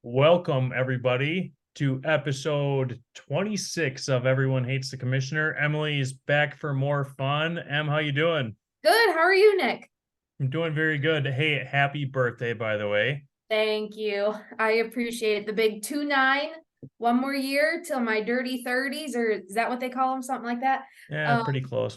Welcome, everybody, to episode 26 of Everyone Hates the Commissioner. Emily is back for more fun. Em, how you doing? Good. How are you, Nick? I'm doing very good. Hey, happy birthday, by the way. Thank you. I appreciate it. The big 2-9, one more year till my dirty 30s, or is that what they call them? Something like that. Yeah, Um, pretty close.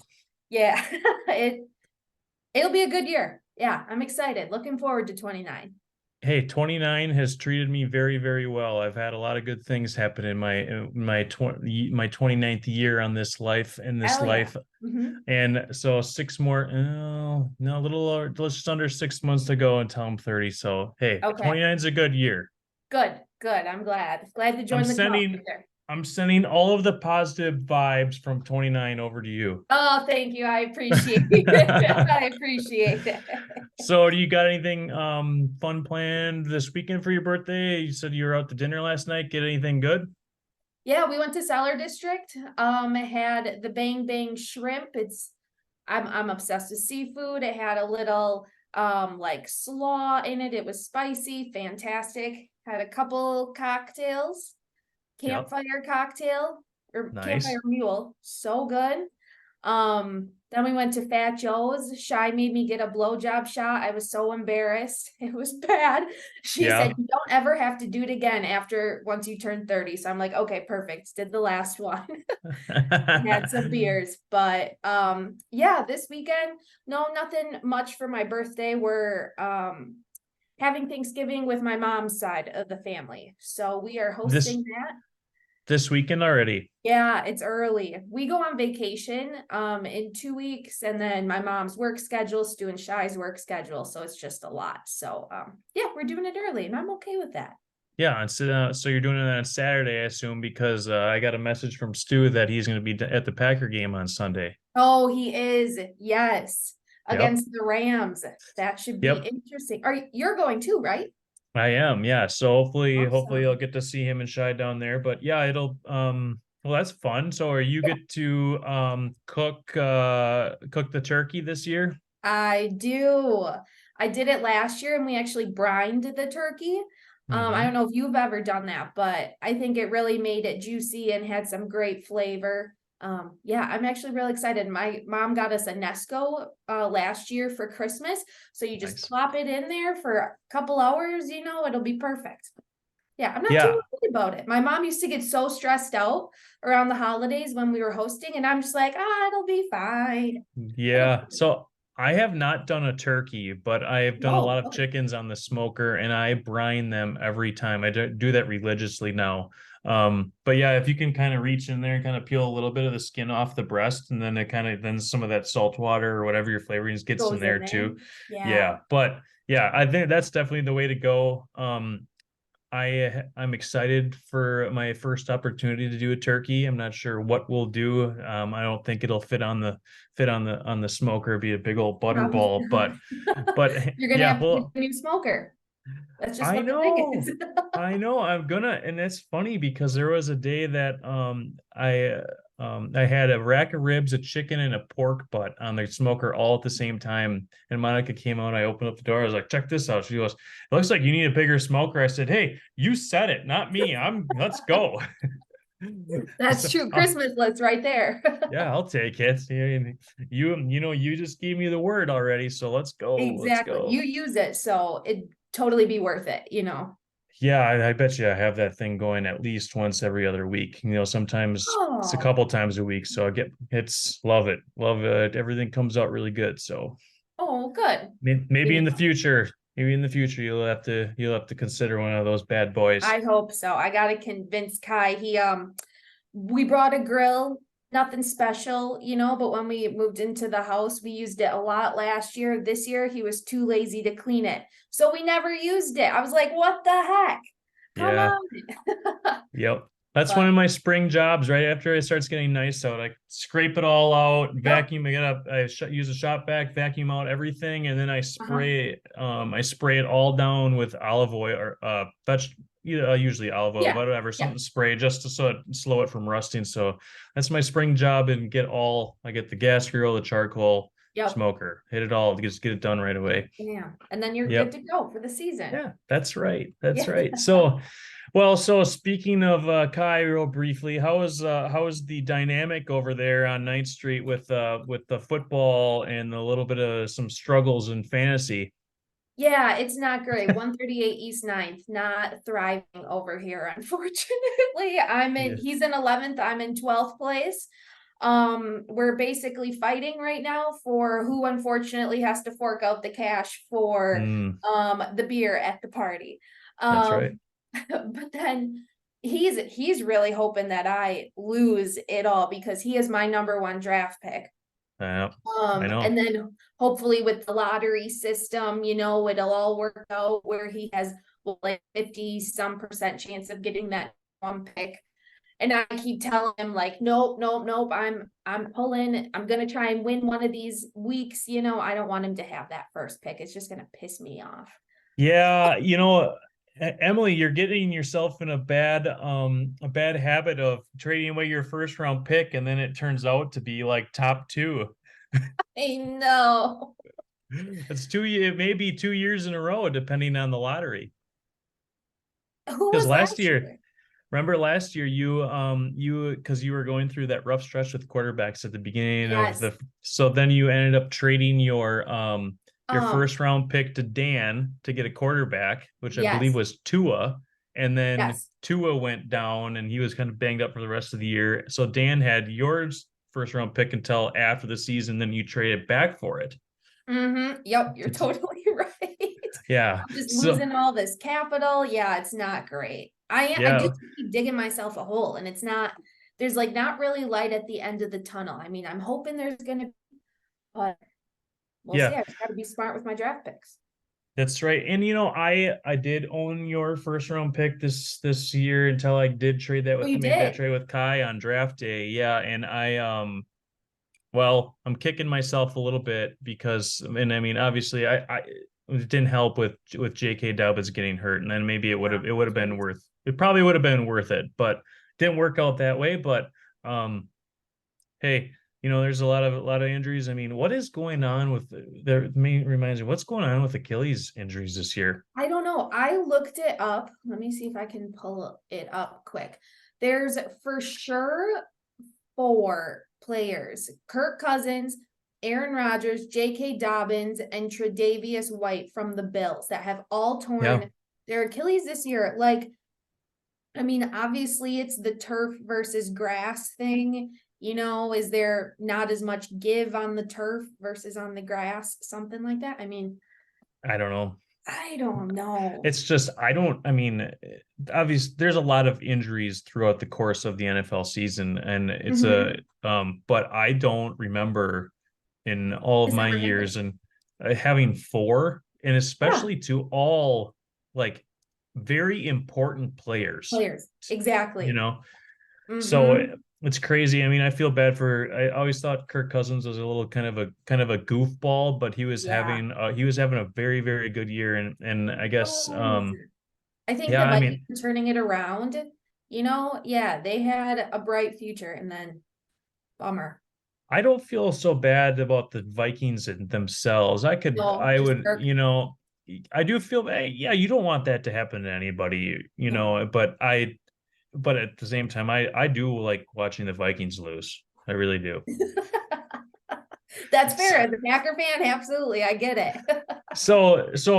yeah, it'll be a good year. Yeah, I'm excited. Looking forward to 29. Hey, 29 has treated me very, very well. I've had a lot of good things happen in my 29th year on this life Hell yeah. life. hmm And so six more, no, a little over, just under 6 months to go until I'm 30. So, hey, Okay. 29 is a good year. Good. Good. I'm glad. Glad to I'm join the club sending right there. I'm sending all of the positive vibes from 29 over to you. Oh, thank you. I appreciate it. I appreciate it. So, do you got anything fun planned this weekend for your birthday? You said you were out to dinner last night. Get anything good? Yeah, we went to Cellar District. Had the Bang Bang shrimp. I'm obsessed with seafood. It had a little like slaw in it. It was spicy, fantastic. Had a couple cocktails, Yep. campfire cocktail or Nice. campfire mule, so good. Then we went to Fat Joe's. Shy made me get a blowjob shot. I was so embarrassed. It was bad. She said, Yeah. "You don't ever have to do it again after once you turn 30." So I'm like, okay, perfect. Did the last one. Had some beers, but yeah, this weekend, no, nothing much for my birthday. We're having Thanksgiving with my mom's side of the family. So we are this hosting that. this weekend already. Yeah, it's early. We go on vacation in 2 weeks, and then my mom's work schedule's doing Shy's work schedule, so it's just a lot. So yeah, we're doing it early, and I'm okay with that. Yeah, and so you're doing it on Saturday, I assume, because I got a message from Stu that he's going to be at the Packer game on Sunday. Oh, he is. Yes. Yep. Against the Rams. That should be Yep. interesting. You're going too, right? I am, yeah. So hopefully I'll Awesome. get to see him and Shy down there. But yeah, it'll well, that's fun. So are you Yeah, get to cook the turkey this year? I do. I did it last year and we actually brined the turkey. I don't Mm-hmm. know if you've ever done that, but I think it really made it juicy and had some great flavor. Yeah, I'm actually really excited. My mom got us a Nesco last year for Christmas. So you just Nice. plop it in there for a couple hours, it'll be perfect. Yeah, I'm not too Yeah. worried about it. My mom used to get so stressed out around the holidays when we were hosting, and I'm just like, it'll be fine. It'll Yeah. So I have not done a turkey, but I have done a Oh, lot of okay. chickens on the smoker and I brine them every time. I do that religiously now. But yeah, if you can kind of reach in there and kind of peel a little bit of the skin off the breast, and then then some of that salt water or whatever your flavorings gets in Goes in there there. too. Yeah. Yeah. But yeah, I think that's definitely the way to go. I'm excited for my first opportunity to do a turkey. I'm not sure what we'll do. I don't think it'll fit on the smoker, be a big old Probably butterball, not. but You're gonna yeah, have to get well, a new smoker. That's just I what the thing know. is. I know I'm gonna, and it's funny because there was a day that I had a rack of ribs, a chicken, and a pork butt on the smoker all at the same time. And Monica came out. I opened up the door. I was like, "Check this out." She goes, "It looks like you need a bigger smoker." I said, "Hey, you said it, not me. Let's go." That's So, true. Christmas list right there. yeah, I'll take it. You just gave me the word already, so let's go. Let's Exactly. You go. use it, so it totally be worth it. Yeah, I bet you I have that thing going at least once every other week. Sometimes it's a Oh, couple times a week. So it's love it. Everything comes out really good. So oh, good. maybe You in the know, future, you'll have to consider one of those bad boys. I hope so. I gotta convince Kai. We brought a grill, nothing special, but when we moved into the house, we used it a lot last year. This year, he was too lazy to clean it. So we never used it. I was like, what the heck? Come Yeah. on. Yep. That's one But of my spring jobs. Right after it starts getting nice out, I scrape it all out, yep. vacuum it up. Use a shop vac, vacuum out everything, and then I Uh-huh. spray it. I spray it all down with olive oil or usually olive oil, Yeah. whatever, Yeah. something to spray just to slow it from rusting. So that's my spring job, and I get the gas grill, the charcoal, Yep. smoker. Hit it all. Just get it done right away. Yeah. And then you're good Yep. to go for the season. Yeah, that's right. That's Yeah. right. So, well, so speaking of Kai, real briefly, how is the dynamic over there on Ninth Street with the football and a little bit of some struggles in fantasy? Yeah, it's not great. 138 East Ninth, not thriving over here, unfortunately. Yeah. He's in 11th, I'm in 12th place. We're basically fighting right now for who unfortunately has to fork out the cash for Mm, the beer at the party. that's right. But then he's really hoping that I lose it all because he is my number one draft pick. I And know. then hopefully with the lottery system, it'll all work out where he has like 50 some percent chance of getting that one pick. And I keep telling him like, nope, nope, nope. I'm pulling. I'm gonna try and win one of these weeks. I don't want him to have that first pick. It's just gonna piss me off. Yeah, Emily, you're getting yourself in a bad habit of trading away your first round pick, and then it turns out to be like top two. I know. It's maybe 2 years in a row, depending on the lottery. Who Because was last last year, year? remember last year you because you were going through that rough stretch with quarterbacks at the beginning of Yes. the so then you ended up trading your Um, first round pick to Dan to get a quarterback, which I believe yes, was Tua, and then yes. Tua went down and he was kind of banged up for the rest of the year. So Dan had yours first round pick until after the season, then you traded back for it. Mm-hmm. Yep, you're It's totally right. yeah. I'm just So losing all this capital. Yeah, it's not great. I yeah, just keep digging myself a hole, and it's not. There's like not really light at the end of the tunnel. I mean, I'm hoping there's gonna, but we'll see. yeah. I just got to be smart with my draft picks. That's right. And I did own your first round pick this year until I did trade that Oh, with you made that did? trade with Kai on draft day. Yeah, and well, I'm kicking myself a little bit because and I mean obviously I it didn't help with J.K. Dobbins getting hurt, and then maybe Yeah. it would have been Jeez. worth it probably would have been worth it, but didn't work out that way. But hey, there's a lot of injuries. I mean, what is going on with there me reminds me what's going on with Achilles injuries this year? I don't know. I looked it up. Let me see if I can pull it up quick. There's for sure four players: Kirk Cousins, Aaron Rodgers, J.K. Dobbins, and Tre'Davious White from the Bills that have all Yeah. torn their Achilles this year. Like, I mean, obviously it's the turf versus grass thing. Is there not as much give on the turf versus on the grass? Something like that. I mean, I don't know. I don't know. It's just I don't. I mean, obviously, there's a lot of injuries throughout the course of the NFL season, and it's a Mm-hmm. but I don't remember in all of This my ever years happening. and having four, and Yeah, especially to all like very important players. players. You Exactly. know, so Mm-hmm. it's crazy. I mean, I feel bad for. I always thought Kirk Cousins was a little kind of a goofball, but Yeah. he was having a very very good year, and I guess Was. I think yeah. the I mean, Vikings are turning it around. Yeah, they had a bright future and then bummer. I don't feel so bad about the Vikings themselves. No, I just would, Kirk. I do feel, yeah, you don't want that to happen to anybody, No. but at the same time, I do like watching the Vikings lose. I really do. That's fair. As a Packer fan, absolutely. I get it.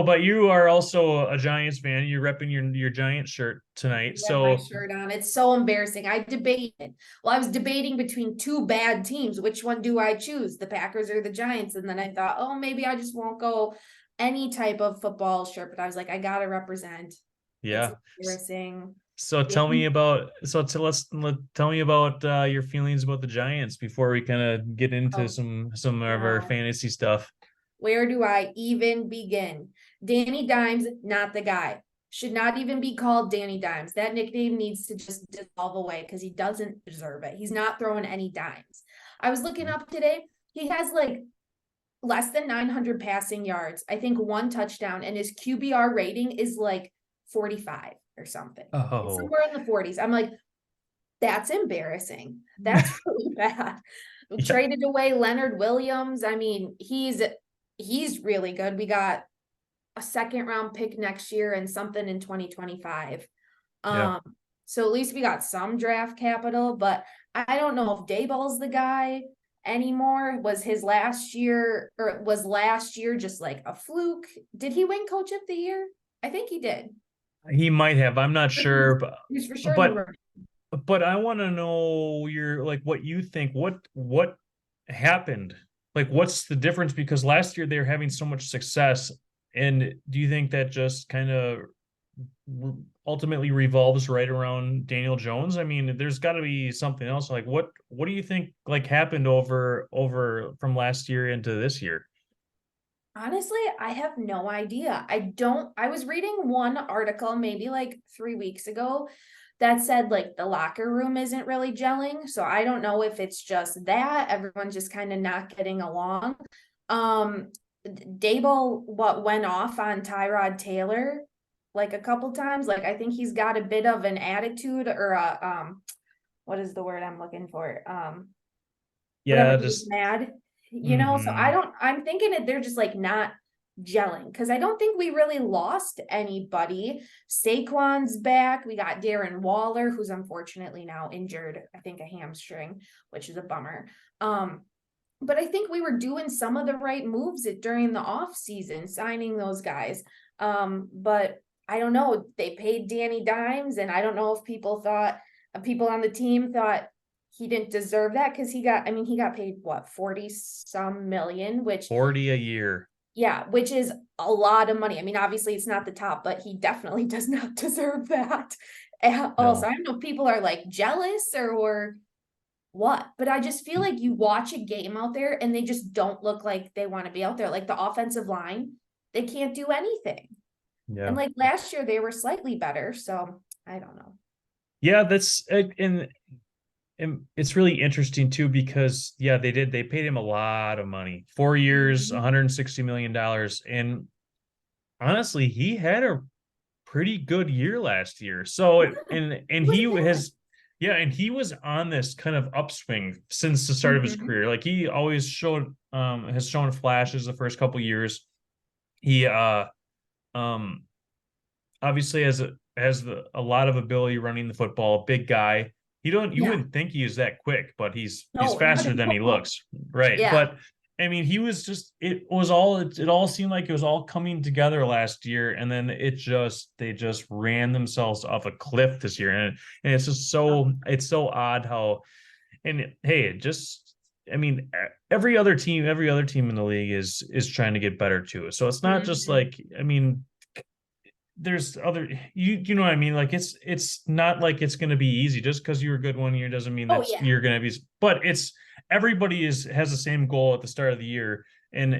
But you are also a Giants fan. You're repping your Giants shirt tonight. I have my So shirt on. It's so embarrassing. I debated. Well, I was debating between two bad teams. Which one do I choose? The Packers or the Giants? And then I thought, oh, maybe I just won't go any type of football shirt. But I was like, I gotta represent. It's yeah. embarrassing. So tell me about your feelings about the Giants before we kind of get into Oh, some of our wow. fantasy stuff. Where do I even begin? Danny Dimes, not the guy. Should not even be called Danny Dimes. That nickname needs to just dissolve away because he doesn't deserve it. He's not throwing any dimes. I was looking up today. He has like less than 900 passing yards. I think one touchdown, and his QBR rating is like 45 or something. It's Oh, somewhere in the 40s. I'm like, That's embarrassing. That's really bad. We Yeah, traded away Leonard Williams. I mean, he's really good. We got a second round pick next year and something in 2025. yeah. Um, so at least we got some draft capital, but I don't know if Dayball's the guy anymore. Was his last year, or was last year just like a fluke? Did he win coach of the year? I think he did. He might have. I'm not He was, sure, he was for sure in the but room. but I want to know your like what you think. What happened? Like, what's the difference? Because last year they were having so much success, and do you think that just kind of ultimately revolves right around Daniel Jones? I mean, there's got to be something else. Like, what do you think like happened over from last year into this year? Honestly, I have no idea. I was reading one article maybe like 3 weeks ago that said like the locker room isn't really gelling. So I don't know if it's just that everyone's just kind of not getting along. Um, Dable, what went off on Tyrod Taylor like a couple times. Like I think he's got a bit of an attitude or a what is the word I'm looking for? Whatever, Yeah, he was just mad, so mm-hmm. I'm thinking that they're just like not gelling because I don't think we really lost anybody. Saquon's back. We got Darren Waller, who's unfortunately now injured, I think a hamstring, which is a bummer. But I think we were doing some of the right moves during the off season, signing those guys. But I don't know. They paid Danny Dimes, and I don't know if people on the team thought he didn't deserve that because he got paid what 40 some million, which 40 a year. yeah, which is a lot of money. I mean, obviously it's not the top, but he definitely does not deserve that. Also, No. I don't know if people are like jealous or what, but I just feel like you watch a game out there and they just don't look like they want to be out there. Like the offensive line, they can't do anything. And Yeah. like last year, they were slightly better. So I don't know. Yeah, that's and it's really interesting too because yeah, they paid him a lot of money. 4 years, Mhm. $160 million. And honestly, he had a pretty good year last year. So Yeah, and it he wasn't bad. has yeah, and he was on this kind of upswing since the start of his Mhm. career. Like he always showed has shown flashes the first couple years. He um obviously a lot of ability running the football, big guy. You Yeah. wouldn't think he is that quick, but he's No, not faster at than he all. looks. Right. Yeah. But I mean, he was just it all seemed like it was all coming together last year, and then they just ran themselves off a cliff this year. And it's just it's so odd how and hey, it just I mean, every other team in the league is trying to get better too. So it's not just Mhm. like I mean, there's other you know what I mean? Like it's not like it's going to be easy. Just because you're good one year doesn't mean Oh, that yeah. you're going to be. But it's everybody is has the same goal at the start of the year, and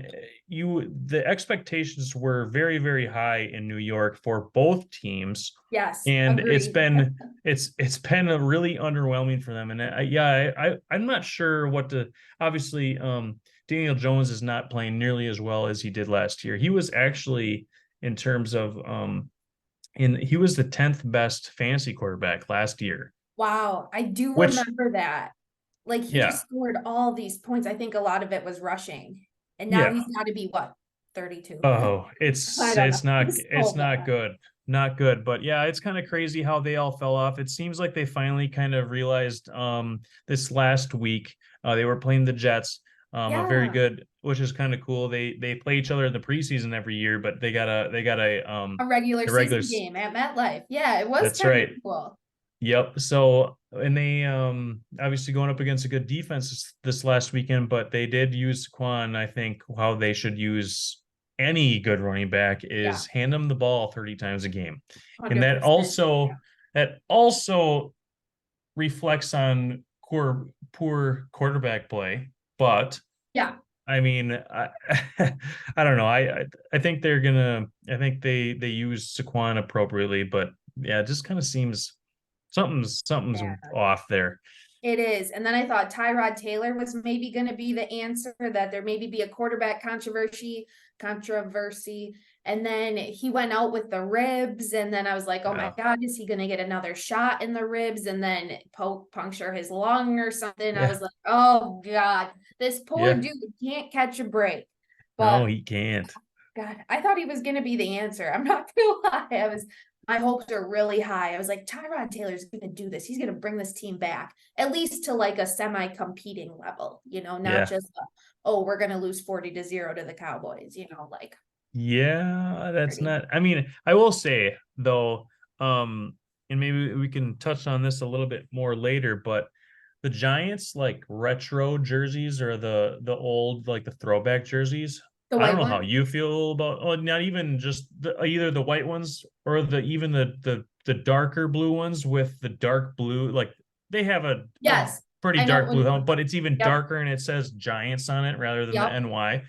the expectations were very high in New York for both teams, Yes. and Agreed. it's been a really underwhelming for them. And yeah, I'm not sure what to. Obviously, Daniel Jones is not playing nearly as well as he did last year. He was actually in terms of and he was the 10th best fantasy quarterback last year, Wow. I do which remember that. Like he yeah. just scored all these points. I think a lot of it was rushing. And now Yeah. he's got to be what, 32? Oh, I don't know. It's it's so not bad. good. Not good. But yeah, it's kind of crazy how they all fell off. It seems like they finally kind of realized this last week. They were playing the Jets, a very Yeah. good, which is kind of cool. They play each other in the preseason every year, but they got A regular the regular. season game at MetLife. Yeah, it was That's kind of right. cool. Yep. So, and they obviously going up against a good defense this last weekend, but they did use Quan. I think how they should use any good running back Yeah, is hand them the ball 30 times a game. And 100%. Yeah. that also reflects on poor quarterback play. But Yeah. I mean, I don't know. I think I think they use Saquon appropriately, but yeah, it just kind of seems something's Yeah. off there. It is. And then I thought Tyrod Taylor was maybe going to be the answer, that there maybe be a quarterback controversy. And then he went out with the ribs, and then I was like, oh my Yeah. God, is he gonna get another shot in the ribs and then puncture his lung or something? I Yeah. was like, oh God, this poor Yeah. dude can't catch a break. No, But he can't. God, I thought he was gonna be the answer. I'm not gonna lie. My hopes are really high. I was like, Tyrod Taylor's gonna do this. He's gonna bring this team back, at least to like a semi-competing level, not Yeah. just oh, we're gonna lose 40-0 to the Cowboys, like Yeah, that's pretty. not. I mean, I will say though, and maybe we can touch on this a little bit more later, but the Giants like retro jerseys or the old like the throwback jerseys. The I don't white know how one? you feel about not even just either the white ones or even the darker blue ones with the dark blue like they have a Yes. pretty I know dark what blue you're helmet, talking but about. it's even Yep. darker and it says Giants on it rather than the Yep. NY. I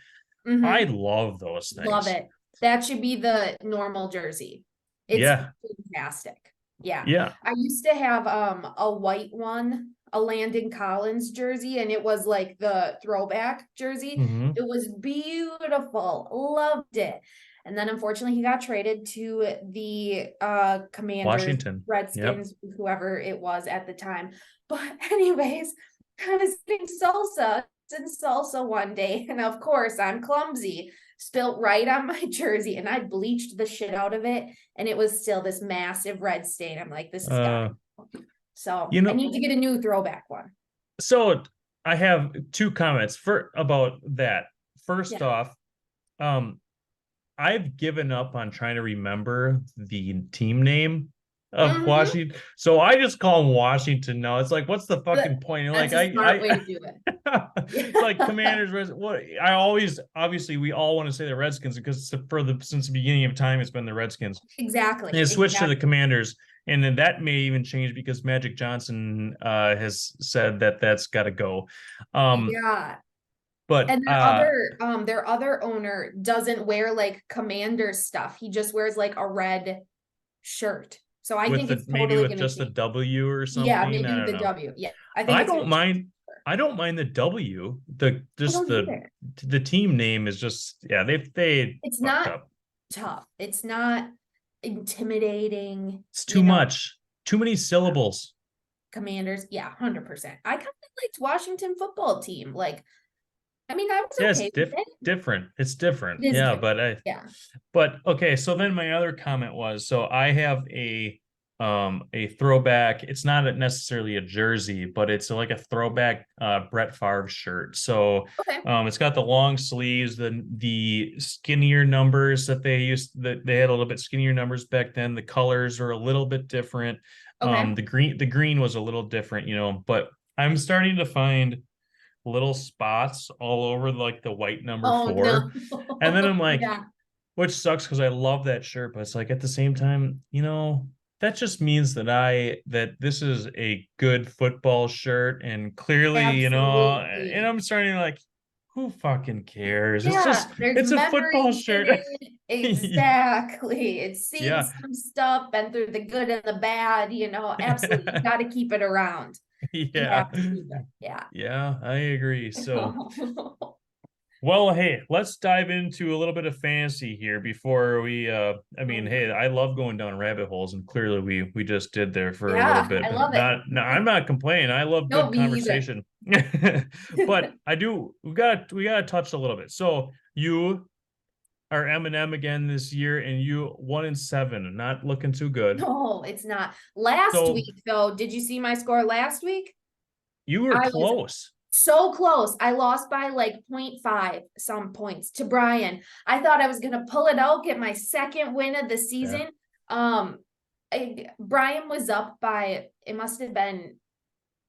Mm-hmm. love those Love things. it. That should be the normal jersey. It's Yeah. fantastic. Yeah. Yeah. I used to have a white one, a Landon Collins jersey, and it was like the throwback jersey. Hmm. It was beautiful. Loved it. And then unfortunately he got traded to the Commanders, Washington. Yep. Redskins, whoever it was at the time. But anyways, I was eating salsa and salsa one day, and of course I'm clumsy, spilt right on my jersey, and I bleached the shit out of it, and it was still this massive red stain. I'm like, this has got Uh, to. So you I know, need to get a new throwback one. so I have two comments for about that. First Yeah. off, um, I've given up on trying to remember the team name of Mm-hmm. Washington. So I just call them Washington now. It's like, what's the fucking point? You're like, That's a smart way to do it. it's like Yeah. Commanders. What I always, obviously, we all want to say the Redskins because since the beginning of time, it's been the Redskins. And Exactly. it switched to the Exactly. Commanders, and then that may even change because Magic Johnson has said that that's got to go. Um, Yeah. but And their other owner doesn't wear like commander stuff. He just wears like a red shirt. So I with think the it's maybe totally with gonna just the change. W or Yeah, something. maybe I with don't the know. W. Yeah. I think I it's gonna don't change. mind. I don't mind the W. The I just don't either. the team name is just yeah they It's fucked not up. tough. It's not intimidating, It's too much. Too many yeah, syllables. Commanders. Yeah, 100%. I kind of liked Washington football team. Like, I mean, I was Yeah, okay with it. different. It's different. It is Yeah, different. Yeah. but okay, so then my other comment was so I have a throwback. It's not necessarily a jersey, but it's like a throwback Brett Favre shirt. So Okay. it's got the long sleeves, the skinnier numbers that they used that they had a little bit skinnier numbers back then. The colors are a little bit different. Okay. The green was a little different, but I'm starting to find little spots all over like the white number Oh four. And then no. I'm like, Yeah. which sucks because I love that shirt, but it's like at the same time, that just means that this is a good football shirt and clearly, and Absolutely. I'm starting to like, who fucking cares? Yeah, there's It's a football memories in shirt. it. Exactly. It's seen Yeah. some stuff, been through the good and the bad, absolutely. You got to keep it around. You Yeah. have to keep it. Yeah. Yeah, I agree. So well, hey, let's dive into a little bit of fantasy here before we I Oh mean, yeah. hey, I love going down rabbit holes and clearly we just did there for a little Yeah, bit. I love it. Not no, I'm not complaining. I love No, good me either. conversation. But I do we gotta touch a little bit. So you are Eminem again this year and you 1-7, not looking too good. No, it's not. Last So week, though, did you see my score last week? you were I was close. so close. I lost by like 0.5 some points to Brian. I thought I was gonna pull it out, get my second win of the Yeah. season. Brian was up by, it must have been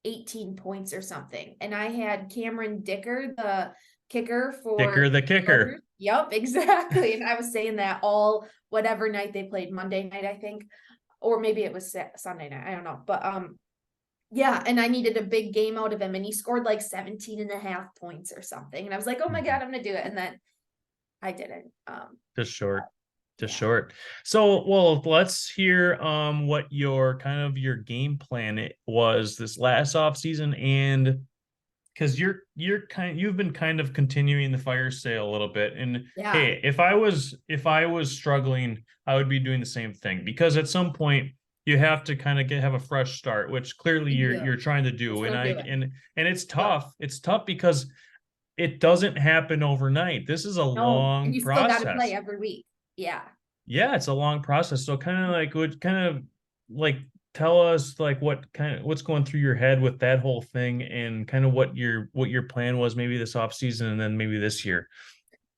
18 points or something, and I had Cameron Dicker, the kicker for Kicker the kicker. Chargers. Yep, exactly. And I was saying that all whatever night they played, Monday night, I think, or maybe it was Sunday night. I don't know, but yeah, and I needed a big game out of him, and he scored like 17 and a half points or something. And I was like, oh my God, I'm gonna do it. And then I didn't. Just short. Just Yeah. short. So, well, let's hear what your kind of your game plan was this last off season and because you've been kind of continuing the fire sale a little bit. And Yeah, hey, if I was struggling, I would be doing the same thing, because at some point you have to kind of have a fresh start, which clearly you you're do. trying to That's do. what And I'm I doing. and it's Yep. tough. It's tough because it doesn't happen overnight. This is a No, and long you still got to play process. every week. Yeah. Yeah, it's a long process. So kind of like would kind of like tell us like what's going through your head with that whole thing, and kind of what your plan was maybe this off season and then maybe this year.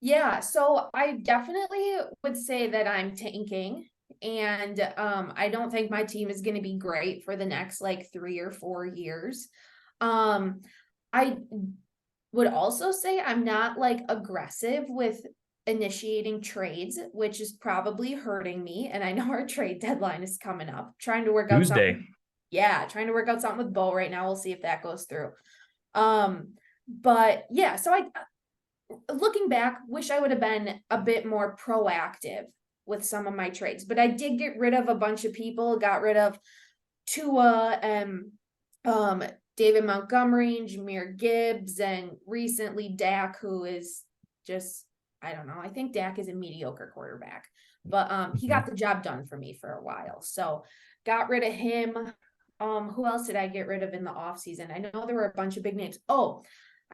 Yeah, so I definitely would say that I'm tanking, and I don't think my team is going to be great for the next like 3 or 4 years. Um I would also say I'm not like aggressive with initiating trades, which is probably hurting me, and I know our trade deadline is coming up. Trying to work out Tuesday. something. Yeah, trying to work out something with Bo right now. We'll see if that goes through. But yeah, so I looking back, wish I would have been a bit more proactive with some of my trades. But I did get rid of a bunch of people, got rid of Tua and um David Montgomery and Jameer Gibbs, and recently Dak, who is just, I don't know. I think Dak is a mediocre quarterback, but he got Mhm. the job done for me for a while. So got rid of him. Who else did I get rid of in the offseason? I know there were a bunch of big names. Oh,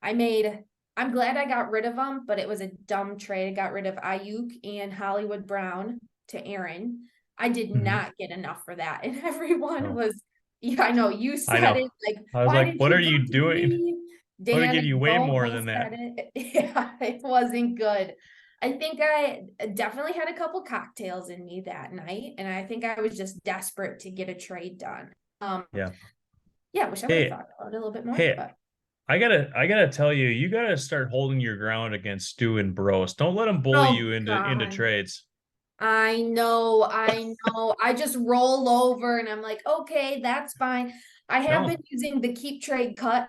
I made I'm glad I got rid of them, but it was a dumb trade. I got rid of Ayuk and Hollywood Brown to Aaron. I did Mhm. not get enough for that. And everyone No, was, yeah, I know you I said know. it. Like, I was why like, did what are you you come to doing? me? I would have Dan give you and way Bo more both than that. said it. Yeah, it wasn't good. I think I definitely had a couple cocktails in me that night, and I think I was just desperate to get a trade done. Yeah. Yeah, I wish I would have Hey, thought about it a little bit more, hey, but I gotta tell you, you gotta start holding your ground against Stu and Bros. Don't let them bully oh you into God. trades. I know, I know. I just roll over and I'm like, okay, that's fine. I have been No. using the keep trade cut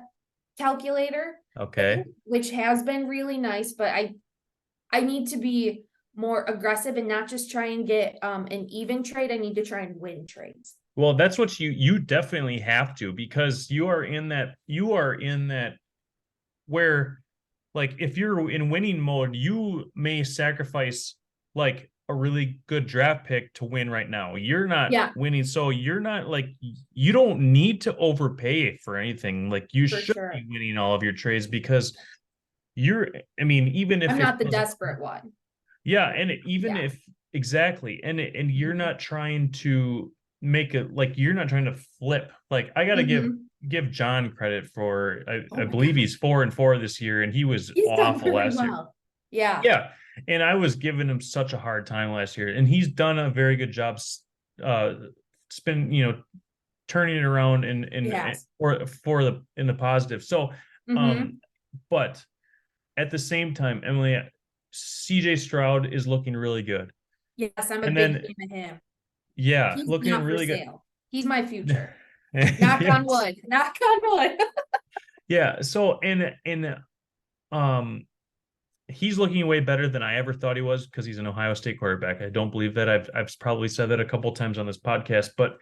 calculator thing, Okay. which has been really nice, but I need to be more aggressive and not just try and get an even trade. I need to try and win trades. Well, that's what you definitely have to, because you are in that where, like, if you're in winning mode, you may sacrifice like a really good draft pick to win right now. You're not Yeah, winning, so you're not like, you don't need to overpay for anything. Like, you for should sure. be winning all of your trades, because you're I mean, even I'm if it not the doesn't, desperate one. yeah, and even Yeah. if exactly, and you're Hmm. not trying to make it like, you're not trying to flip. Like, I gotta give Hmm. give John credit for, Oh I my believe God. he's 4-4 this year, and he was He's done awful really last year. well. Yeah. Yeah, and I was giving him such a hard time last year, and he's done a very good job, uh, spin turning it around He and has. for the in the positive. So, um, Hmm. but at the same time, Emily, CJ Stroud is looking really good. Yes, I'm a And big then, fan of him. yeah, He's looking not for really good. sale. He's my future. Knock on Yes. wood. Knock on wood. Yeah. So, and um he's looking way better than I ever thought he was, because he's an Ohio State quarterback. I don't believe that. I've probably said that a couple times on this podcast, but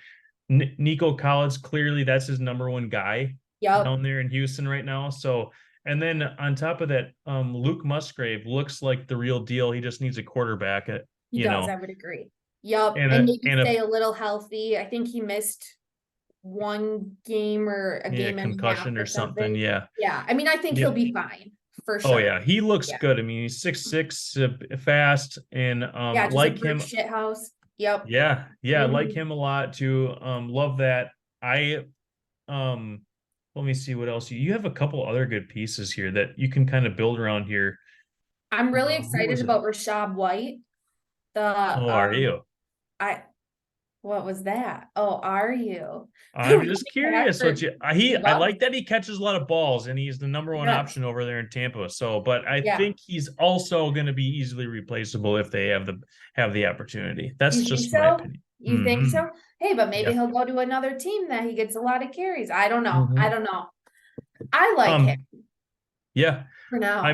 Nico Collins, clearly that's his number one guy Yep, down there in Houston right now. So, and then on top of that, Luke Musgrave looks like the real deal. He just needs a quarterback, he does. I would agree. Yep, and and a maybe and a stay a little healthy. I think he missed one game or a yeah, game and a half concussion or or something. something. Yeah. Yeah, I mean, I think he'll Yeah. be fine for Oh sure. yeah, he looks Yeah, good. I mean, he's 6'6", fast, and yeah, just a like brick him. shit house. Yep. Yeah, yeah, like Hmm. him a lot too. Love that. I um Let me see what else you have a couple other good pieces here that you can kind of build around here. I'm really Who excited was it? about Rashad White. The Oh, are you? I what was that? Oh, are you the I'm just running back curious what for you the I Bucks? like that he catches a lot of balls, and he's the number He one does. option over there in Tampa. So, but I Yeah. think he's also going to be easily replaceable if they have the opportunity. That's You think just my so? opinion. You think Hmm. so? Hey, but maybe Yeah. he'll go to another team that he gets a lot of carries. I don't know. I Hmm. don't know. I like him Um, yeah. for I now.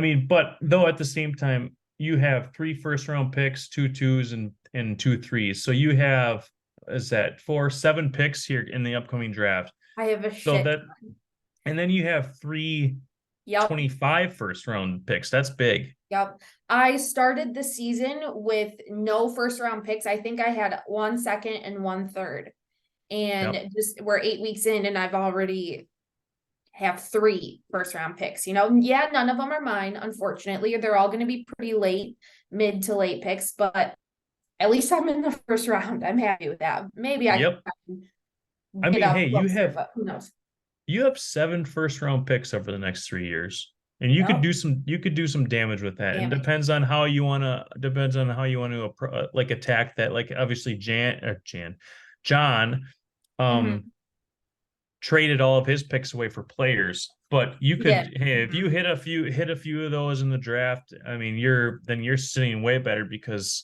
mean, but though at the same time, you have 3 first-round picks, 2 2s, and 2 3s. So you have, is that 4 7 picks here in the upcoming draft. I have a So shit that ton. And then you have three Yep. 25 first round picks. That's big. Yep. I started the season with no first round picks. I think I had 1 second and 1 third. And Yep. just we're 8 weeks in and I've already have 3 first round picks. Yeah, none of them are mine, unfortunately. They're all going to be pretty late, mid to late picks, but at least I'm in the first round. I'm happy with that. Maybe I Yep. can I get mean, up hey, closer, but who knows? you have 7 first round picks over the next 3 years. And Yep. you could do some damage with that. And Damn it. depends on how you want to like attack that. Like obviously John um Mhm. traded all of his picks away for players. But you Yeah. could, hey, if you Mhm. hit a few of those in the draft, I mean, you're sitting way better because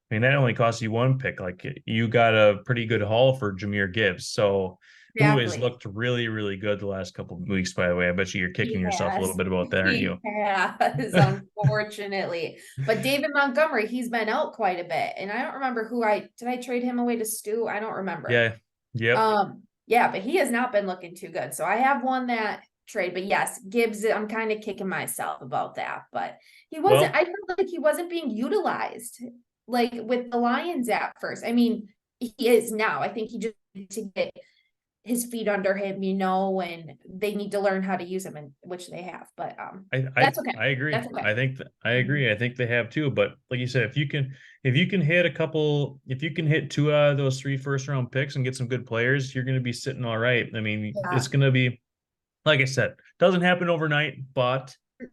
I mean that only costs you 1 pick. Like you got a pretty good haul for Jameer Gibbs. So who has Exactly. looked really, really good the last couple of weeks, by the way. I bet you're kicking He yourself a little has. bit about that, aren't He you? has, unfortunately. But David Montgomery, he's been out quite a bit. And I don't remember who I did I trade him away to Stu? I don't remember. Yeah. Yep. Yeah, but he has not been looking too good. So I have won that trade. But yes, Gibbs, I'm kind of kicking myself about that. But Well, I felt like he wasn't being utilized like with the Lions at first. I mean, he is now. I think he just needs to get his feet under him, and they need to learn how to use him, and which they have. But that's okay. I agree. That's okay. I Mhm. agree. I think they have too. But like you said, if you can hit if you can hit 2 out of those 3 first round picks and get some good players, you're going to be sitting all right. I mean, it's Yeah. going to be like I said, doesn't happen overnight,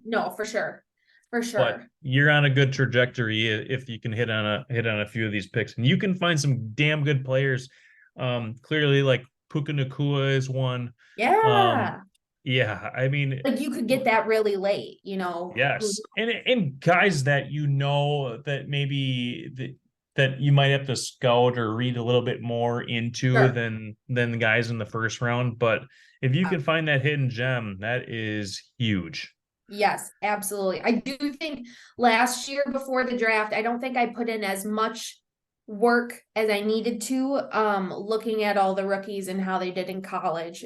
No, for sure. For but sure. you're on a good trajectory if you can hit on a few of these picks, and you can find some damn good players. Clearly, like Puka Nakua is one. Um, Yeah. yeah, I mean, Like you could get that really late. yes, and guys that you know that maybe that you might have to scout or read a little bit more into Sure. than the guys in the first round. But if you Uh, can find that hidden gem, that is huge. yes, absolutely. I do think last year before the draft, I don't think I put in as much work as I needed to, looking at all the rookies and how they did in college.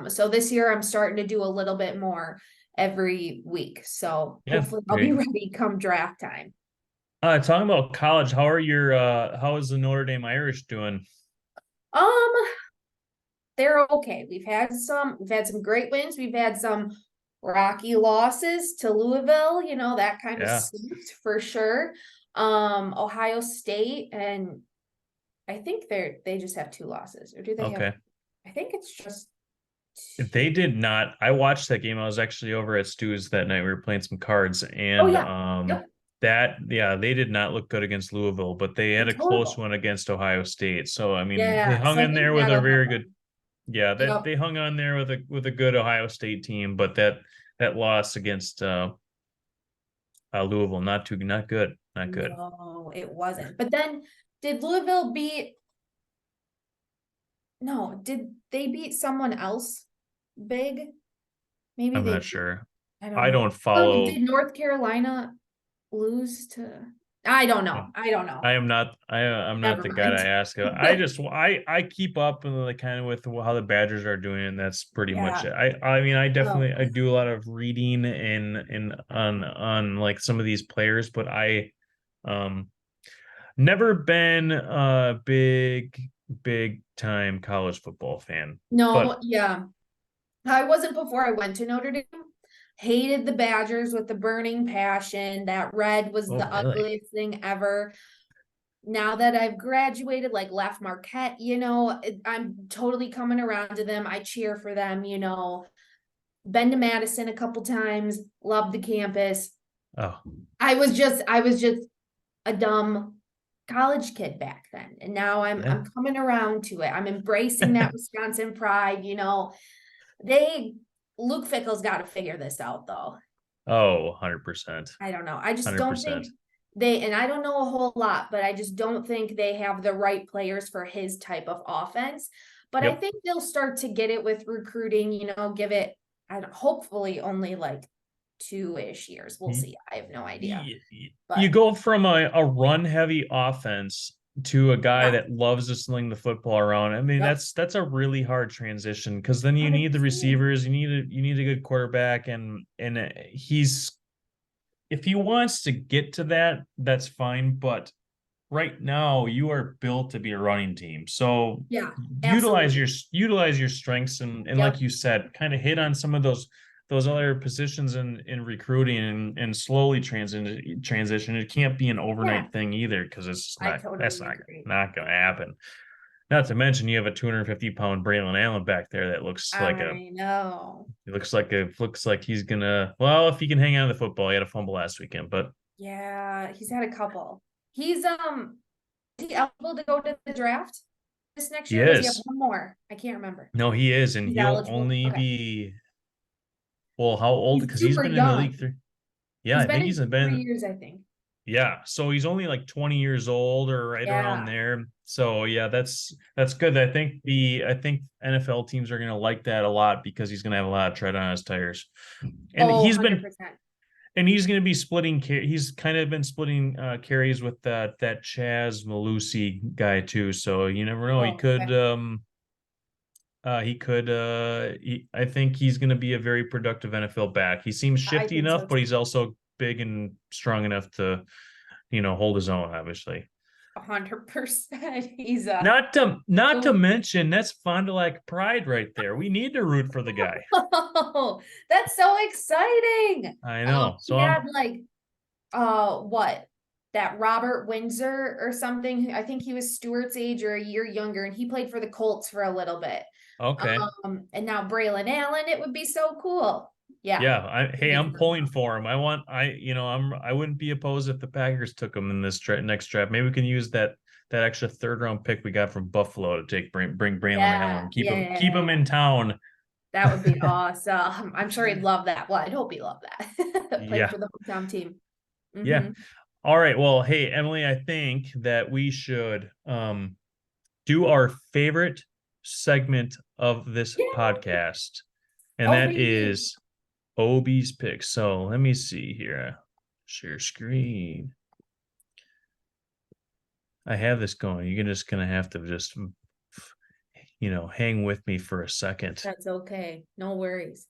So this year I'm starting to do a little bit more every week. So Yeah, hopefully I'll be great. ready come draft time. Talking about college, how is the Notre Dame Irish doing? Um, they're okay. We've had some great wins. We've had some rocky losses to Louisville, that kind of Yeah. sucked for sure. Ohio State, and I think they just have 2 losses, or do they have? Okay. I think it's just They two. did not. I watched that game. I was actually over at Stu's that night. We were playing some cards, Oh and yeah, yep, they did not look good against Louisville, but they had it's a close horrible. one against Ohio State. So I mean, they Yeah, hung so I in think there with a that'll help very good. them. Yeah, that Yep. they hung on there with a good Ohio State team, but that loss against Louisville, not good, not good. No, it wasn't. But then, did Louisville beat? No, did they beat someone else big? Maybe I'm they not did. sure. I don't I know. don't follow. Did North Carolina lose to? I don't know. I don't know. I'm not Never the guy to mind. ask. I keep up and like kind of with how the Badgers are doing, and that's pretty much Yeah. it. I mean I Oh, do a lot of reading and on like some of these players, but I um never been a big time college football fan. But no, yeah. I wasn't before I went to Notre Dame. Hated the Badgers with the burning passion. That red was oh the really? ugliest thing ever. Now that I've graduated, like left Marquette, I'm totally coming around to them. I cheer for them. Been to Madison a couple times, loved the campus. Oh I was just a dumb college kid back then. And now I'm yeah. I'm coming around to it. I'm embracing that Wisconsin pride. They Luke Fickle's got to figure this out though. Oh, 100%. I don't know. I just don't 100%. think and I don't know a whole lot, but I just don't think they have the right players for his type of offense. But I Yep. think they'll start to get it with recruiting, give it, hopefully only like 2-ish years. We'll see. I have no idea. You But go from a run heavy offense to a guy Yeah, that loves to sling the football around. I mean, yep. that's a really hard transition because then you need the 100%. receivers, you need a good quarterback, and he's if he wants to get to that, that's fine. But right now, you are built to be a running team, so Yeah, absolutely. utilize your strengths and like Yep. you said, kind of hit on some of those other positions in recruiting and slowly transition. It can't be an Yeah, overnight thing either because it's just I not that's totally agree. not going to happen. Not to mention you have a 250-pound Braylon Allen back there that I know. looks like he's gonna well if he can hang on to the football. He had a fumble last weekend, but Yeah, he's had a couple. He's is he eligible to go to the draft this next he year? Or does he have is. one more? I can't remember. No, he is, and He's he'll eligible. only Okay. be well, how old? He's Because he's super been in the league young. three. Yeah, He's I been think in he's 3 been. years, I think. Yeah, so he's only like 20 years old or right around Yeah. there. So yeah, that's good. I think NFL teams are gonna like that a lot because he's gonna have a lot of tread on his tires, and Oh, 100%. he's gonna be splitting. He's kind of been splitting carries with that Chaz Malusi guy too. So you never know. Oh, okay. I think he's going to be a very productive NFL back. He seems I shifty think enough, so but too. he's also big and strong enough to, hold his own, obviously. 100%. He's a Not to so mention that's Fond du Lac pride right there. We need to root for the guy. oh, that's so exciting. I know. So He had like what? That Robert Windsor or something. I think he was Stewart's age or a year younger, and he played for the Colts for a little bit. okay. And now Braylon Allen, it would be so cool. Yeah. Yeah, It'd hey, be I'm fun. pulling for him. I wouldn't be opposed if the Packers took him in this next draft. Maybe we can use that extra third round pick we got from Buffalo to bring Braylon Yeah, Allen, yeah, yeah, keep yeah, him yeah. in town. That would be awesome. I'm sure he'd love that. Well, I'd hope he loved that. Playing Yeah, for the hometown team. yeah. Mm-hmm. All right. Well, hey, Emily, I think that we should do our favorite segment of this Yeah. podcast, and Oh, that baby. is Obie's picks. So let me see here. Share screen. I have this going. You're just gonna have to just hang with me for a second. That's okay. No worries.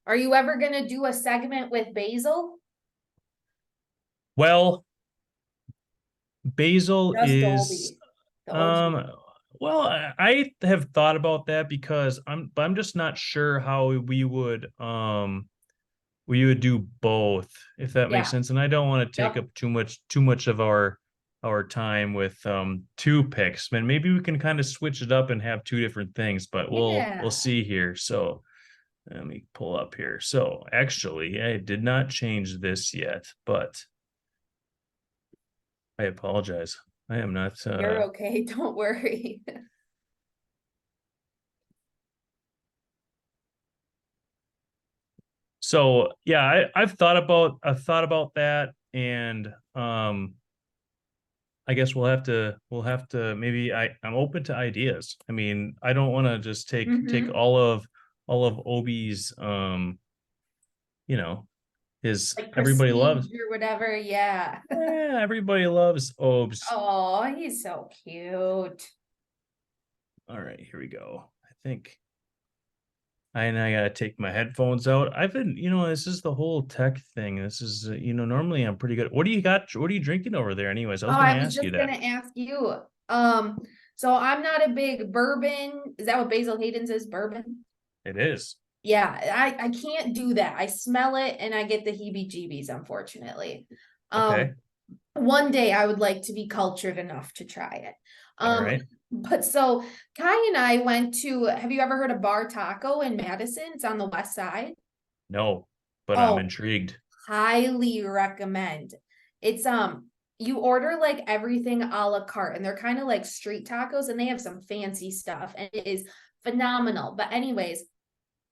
Are you ever gonna do a segment with Basil? Well, Basil Just is Obi, the OG. um well, I have thought about that because I'm just not sure how we would do both, if that makes Yeah. sense. And I don't want to take Yep. up too much of our time with two picks. Man, maybe we can kind of switch it up and have two different things, but we'll Yeah. see here. So let me pull up here. So actually, I did not change this yet, but I apologize. I am not You're okay. Don't worry. so yeah, I've thought about that and I guess we'll have to maybe I'm open to ideas. I mean, I don't want to just take Mm-hmm. all of Obi's you know, his Like prestige or whatever. Yeah. everybody loves Obes. Oh, he's so cute. All right, here we go. I think I gotta take my headphones out. I've been, this is the whole tech thing. This is, normally I'm pretty good. What do you got? What are you drinking over there? Anyways, I Oh, was gonna I was ask you just that. gonna ask you. So I'm not a big bourbon. Is that what Basil Hayden says? Bourbon? It is. Yeah, I can't do that. I smell it and I get the heebie-jeebies, unfortunately. Um, Okay. one day I would like to be cultured enough to try it. All Um, right. but so Kai and I went to, have you ever heard of Bar Taco in Madison? It's on the west side. No, but I'm Oh, intrigued. highly recommend. It's you order like everything a la carte and they're kind of like street tacos and they have some fancy stuff and it is phenomenal. But anyways,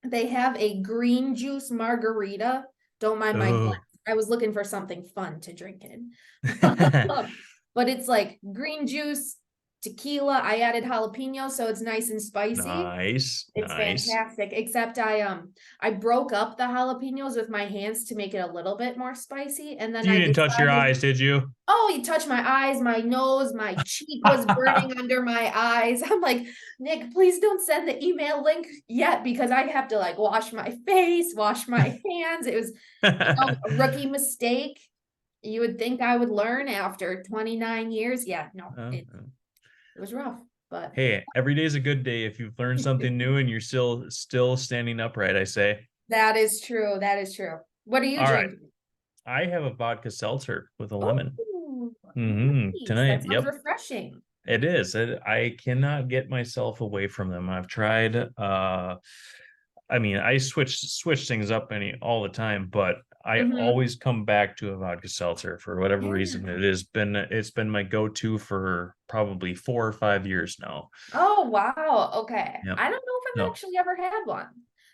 they have a green juice margarita. Don't mind my glass. Oh. I was looking for something fun to drink in. But it's like green juice, tequila. I added jalapeno, so it's nice and spicy. Nice, It's nice. fantastic. Except I broke up the jalapenos with my hands to make it a little bit more spicy, and then You I didn't touch your decided, eyes, did you? oh, you touched my eyes, my nose, my cheek was burning under my eyes. I'm like, Nick, please don't send the email link yet because I have to like wash my face, wash my hands. It was, a rookie mistake. You would think I would learn after 29 years. Yeah, no, Uh, it was rough, but Hey, every day's a good day if you've learned something new and you're still standing upright, I say. that is true. That is true. What are you All right. drinking? I have a vodka seltzer with a lemon. Oh, nice. Tonight. That sounds Yep. refreshing. It is. I cannot get myself away from them. I've tried I mean, I switch things up all the time, but I Mhm. always come back to a vodka seltzer for whatever reason. Yeah. It's been my go-to for probably 4 or 5 years now. Oh, wow. Okay. Yep. I don't know if I've No. actually ever had one.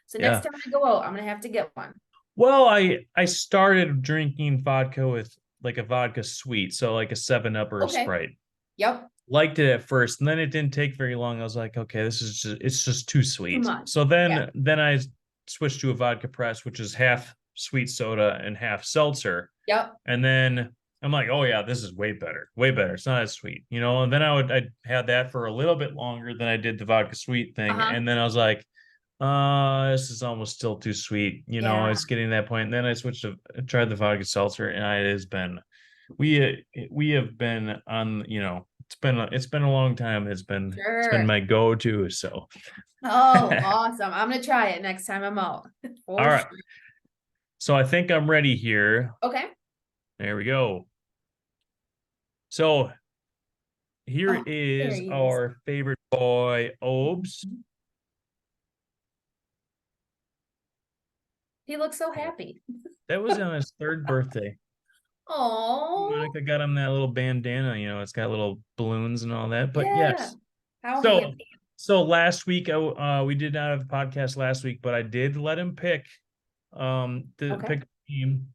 So next Yeah. time I go out, I'm gonna have to get one. Well, I started drinking vodka with like a vodka sweet, so like a 7 Up or a Okay. Sprite. Yep. Liked it at first, and then it didn't take very long. I was like, okay, it's just too Too sweet. much. So Yeah. then I switched to a vodka press, which is half sweet soda and half seltzer. Yep. And then I'm like, oh yeah, this is way better, way better. It's not as sweet, you know. And then I had that for a little bit longer than I did the vodka sweet thing, Uh-huh. and then I was like, this is almost still too sweet, you know. Yeah. It's getting to that point. And then I tried the vodka seltzer, and it has been we have been on, you know, it's been a long time. It's been Sure. my go-to. So Oh, all awesome. I'm gonna try it next time I'm out. For right. sure. So I think I'm ready here. Okay. There we go. So here Oh, there is he is. our favorite boy, Obes. He looks so happy. That was on his third birthday. Oh, Monica got him that little bandana, you know, it's got little balloons and all that. But yeah. yes. How So handy. last week we did not have a podcast last week, but I did let him pick the Okay. pick team.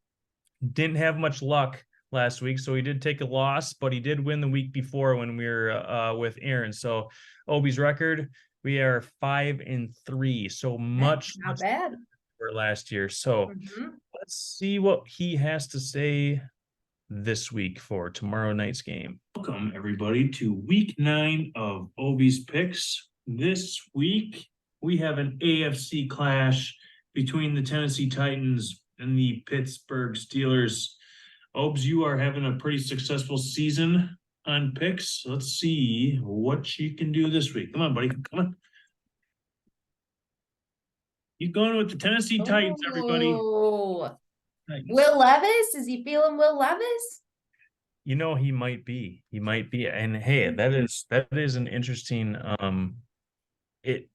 Didn't have much luck last week, so he did take a loss, but he did win the week before when we were with Aaron. So Obi's record, we are 5-3, so That's much not bad. for last year. So Mhm. let's see what he has to say this week for tomorrow night's game. Welcome everybody to week 9 of Obi's picks. This week we have an AFC clash between the Tennessee Titans and the Pittsburgh Steelers. Obes, you are having a pretty successful season on picks. Let's see what you can do this week. Come on, buddy. Come on. You're going with the Tennessee Titans, everybody. Oh, Titans. Will Levis? Is he feeling Will Levis? You know, he might be. He might be. And hey, that is an interesting it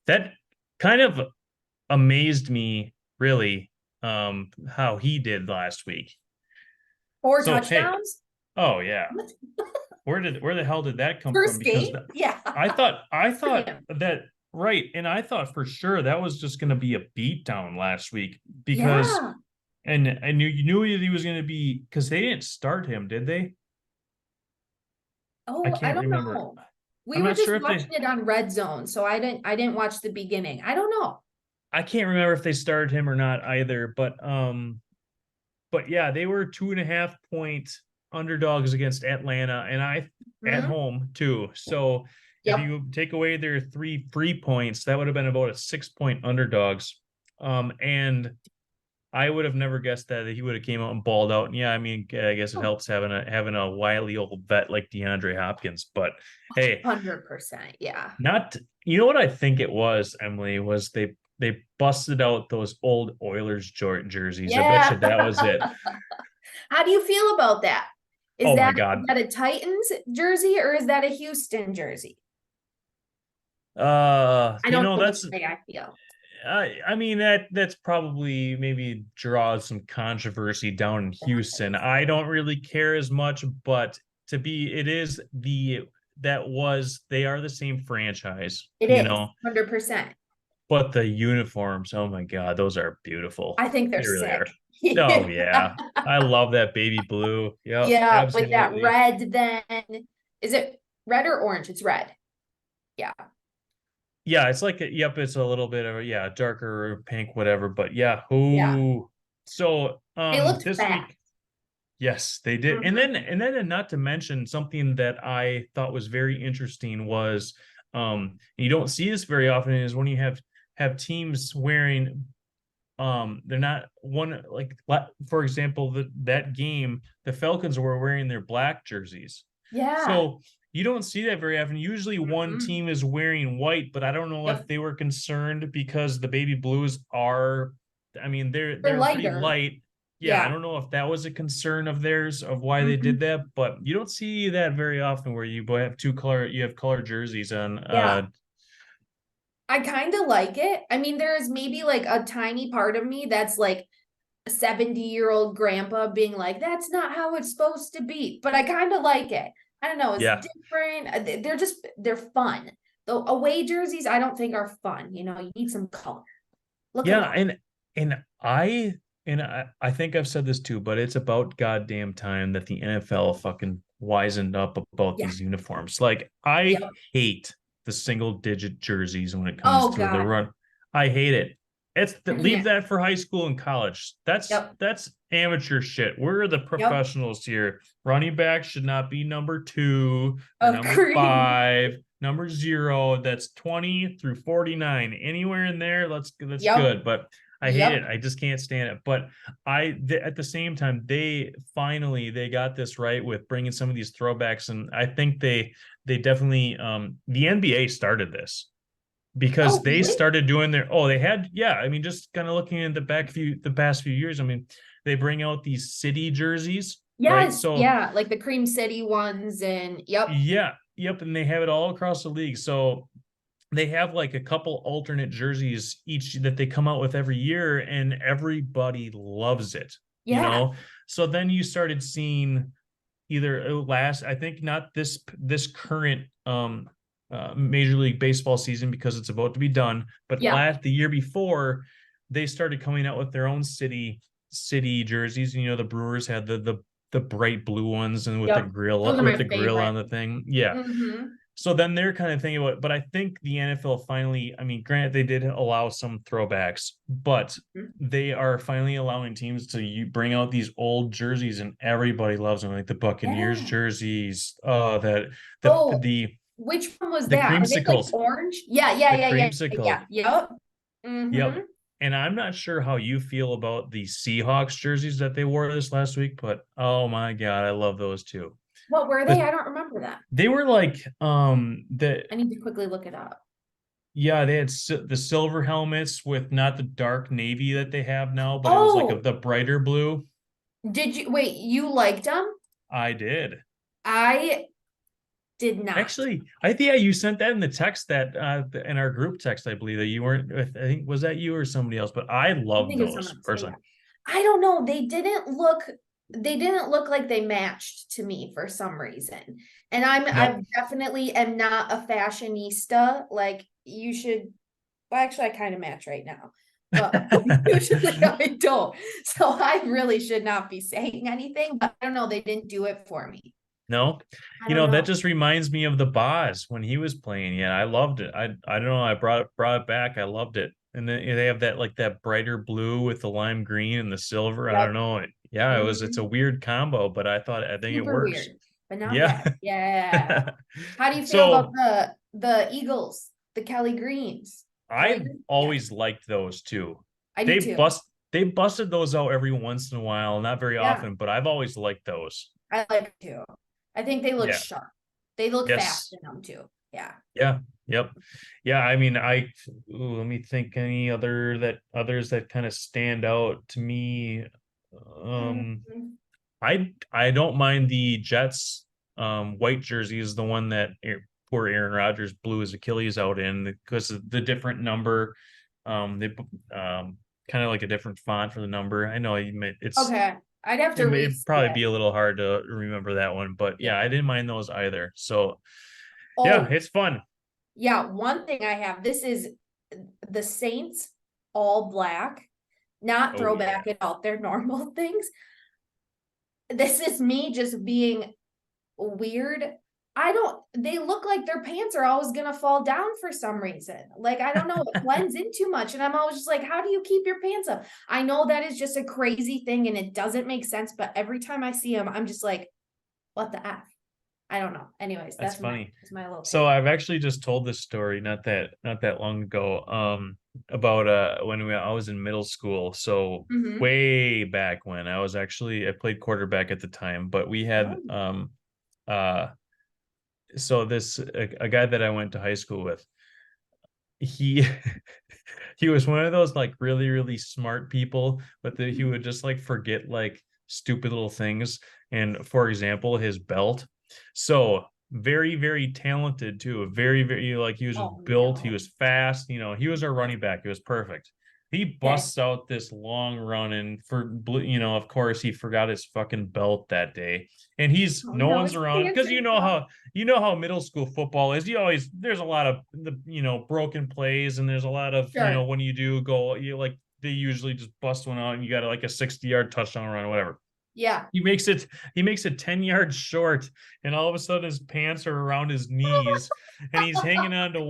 that kind of amazed me really how he did last week. Four So hey, touchdowns? oh yeah. Where the hell did that come from? First Because game? Yeah. I thought Him. that right, and I thought for sure that was just going to be a beatdown last week because Yeah. and I knew you knew he was going to be because they didn't start him, did they? I Oh, I can't don't remember. know. We I'm were not just sure if watching they it on Red Zone, so I didn't watch the beginning. I don't know. I can't remember if they started him or not either, but yeah, they were 2.5 point underdogs against Atlanta, and I at Hmm. home too. So if Yep. you take away their 3 free points, that would have been about a 6 point underdogs. And I would have never guessed that he would have came out and balled out. And yeah, I mean, I guess it Oh, helps having a wily old vet like DeAndre Hopkins. But hey, 100%. Yeah. not you know what I think it was, Emily, was they busted out those old Oilers jerseys. I bet you Yeah. that was it. How do you feel about that? Is Oh my that God. is that a Titans jersey or is that a Houston jersey? I You don't know, know which that's way I feel. I mean that's probably maybe draws some controversy down in Houston. I don't really care as much, but it is they are the same franchise, It you is know. 100%. But the uniforms, oh my God, those are beautiful. I think they're They really are. sick. Oh yeah. I love that baby blue. Yep, Yeah, with that absolutely. red then. Is it red or orange? It's red. Yeah. Yeah, it's like yep, it's a little bit of a yeah, darker pink, whatever. But yeah, Yeah. who so They looked this fat. week, yes, they did. And Hmm. then not to mention something that I thought was very interesting was you don't see this very often is when you have teams wearing they're not one like for example that game the Falcons were wearing their black jerseys, Yeah. so you don't see that very often. Usually one Hmm. team is wearing white, but I don't know if Yep. they were concerned because the baby blues are, I mean They're they're pretty lighter. light. Yeah, I Yeah. don't know if that was a concern of theirs of why they did Hmm. that, but you don't see that very often where you have you have color jerseys on Yeah. I kind of like it. I mean, there is maybe like a tiny part of me that's like a 70-year-old grandpa being like, that's not how it's supposed to be. But I kind of like it. I don't know. It's yeah. different. They're fun. The away jerseys, I don't think are fun. You need some color. Look Yeah, alive. and I think I've said this too, but it's about goddamn time that the NFL fucking wisened up about Yeah. these uniforms. Like I Yep. hate the single digit jerseys when it comes Oh to the God. run. I hate it. I Leave can't. that for high school and college. Yep. That's amateur shit. We're the Yep. professionals here. Running back should not be number 2 or number Agreed. 5, number 0. That's 20 through 49. Anywhere in there, that's Yep. good. But I hate it. Yep. I just can't stand it. But at the same time, they got this right with bringing some of these throwbacks, and I think they definitely the NBA started this because Oh, they really? started doing they had yeah, I mean just kind of looking at the past few years, I mean they bring out these city jerseys, right? Yes. So Yeah. Like the Cream City ones and yep. yeah, yep, and they have it all across the league. So they have like a couple alternate jerseys each that they come out with every year, and everybody loves it, you Yeah. know. So then you started seeing either last, I think not this current Major League Baseball season because it's about to be done, but Yeah. the year before they started coming out with their own city jerseys. You know, the Brewers had the bright blue ones and Yep. Those are with my the grill favorite. on the thing. Yeah, Hmm. so then they're kind of thinking about it, but I think the NFL finally, I mean, granted, they did allow some throwbacks, but they are finally allowing teams to bring out these old jerseys and everybody loves them, like the Buccaneers Yeah. jerseys, the Oh, the which one was the that? Are they like creamsicles, orange? Yeah, yeah, the yeah, yeah, creamsicle. yeah. Yep. Yep. Mm-hmm. And I'm not sure how you feel about the Seahawks jerseys that they wore this last week, but oh my God, I love those too. What were they? The I don't remember that. They were like the I need to quickly look it up. yeah, they had the silver helmets with not the dark navy that they have now, but it was like Oh, the brighter blue. did you wait? You liked them? I did. I did not. Actually, I think yeah, you sent that in the text that in our group text, I believe that you weren't, I think was that you or somebody else, but I I love think it was someone those else. personally. Yeah. I don't know. They didn't look like they matched to me for some reason. And I Nope. definitely am not a fashionista. Like you should, well, actually I kind of match right now. But usually I don't. So I really should not be saying anything, but I don't know. They didn't do it for me. No, I you don't know, that know. just reminds me of the Boz when he was playing. Yeah, I loved it. I don't know, I brought it back. I loved it. And then they have that like that brighter blue with the lime green and the silver. I don't Yep. know. Yeah, it's a Mhm. weird combo, but I think it Super works. weird, but not Yeah. bad. Yeah. How do you feel about So the Eagles, the Kelly Greens? Kelly I've Green? Yeah, always liked those too. I do They too. bust they busted those out every once in a while, not very Yeah, often, but I've always liked those. I like it too. I think they look Yeah. sharp. They look fast Yes. in them too. Yeah. Yeah. Yep. Yeah. I mean, let me think any others that kind of stand out to me. Um, Mhm. I don't mind the Jets white jersey is the one that poor Aaron Rodgers blew his Achilles out in because of the different number. They kind of like a different font for the number. I know Okay. I'd have it to may re-see probably it. be a little hard to remember that one, but Yeah. yeah, I didn't mind those either. So yeah, Oh, it's fun. yeah. One thing I have, this is the Saints all black, not Oh yeah. throwback at all. They're normal things. This is me just being weird. they look like their pants are always gonna fall down for some reason. Like, I don't know, it blends in too much. And I'm always just like, how do you keep your pants up? I know that is just a crazy thing and it doesn't make sense, but every time I see them, I'm just like, what the F? I don't know. Anyways, That's funny. that's my little So take. I've actually just told this story not that long ago about when I was in middle school. So Mm-hmm. way back when I played quarterback at the time, but we had Oh, uh so a guy that I went to high school with, he he was one of those like really really smart people, but he would just like forget like stupid little things. And for example, his belt. So very very talented too, very very like he was just oh built, he no. was fast, he was our running back, it was perfect. He Okay. busts out this long run, and of course he forgot his fucking belt that day, and he's Oh no no, one's his around pants because are gone. you know how middle school football is. You always there's a lot of the broken plays, and there's a lot of Sure. when you do go, you like they usually just bust one out and you got like a 60-yard touchdown run or whatever. Yeah. He makes it 10 yards short, and all of a sudden his pants are around his knees, and he's hanging on to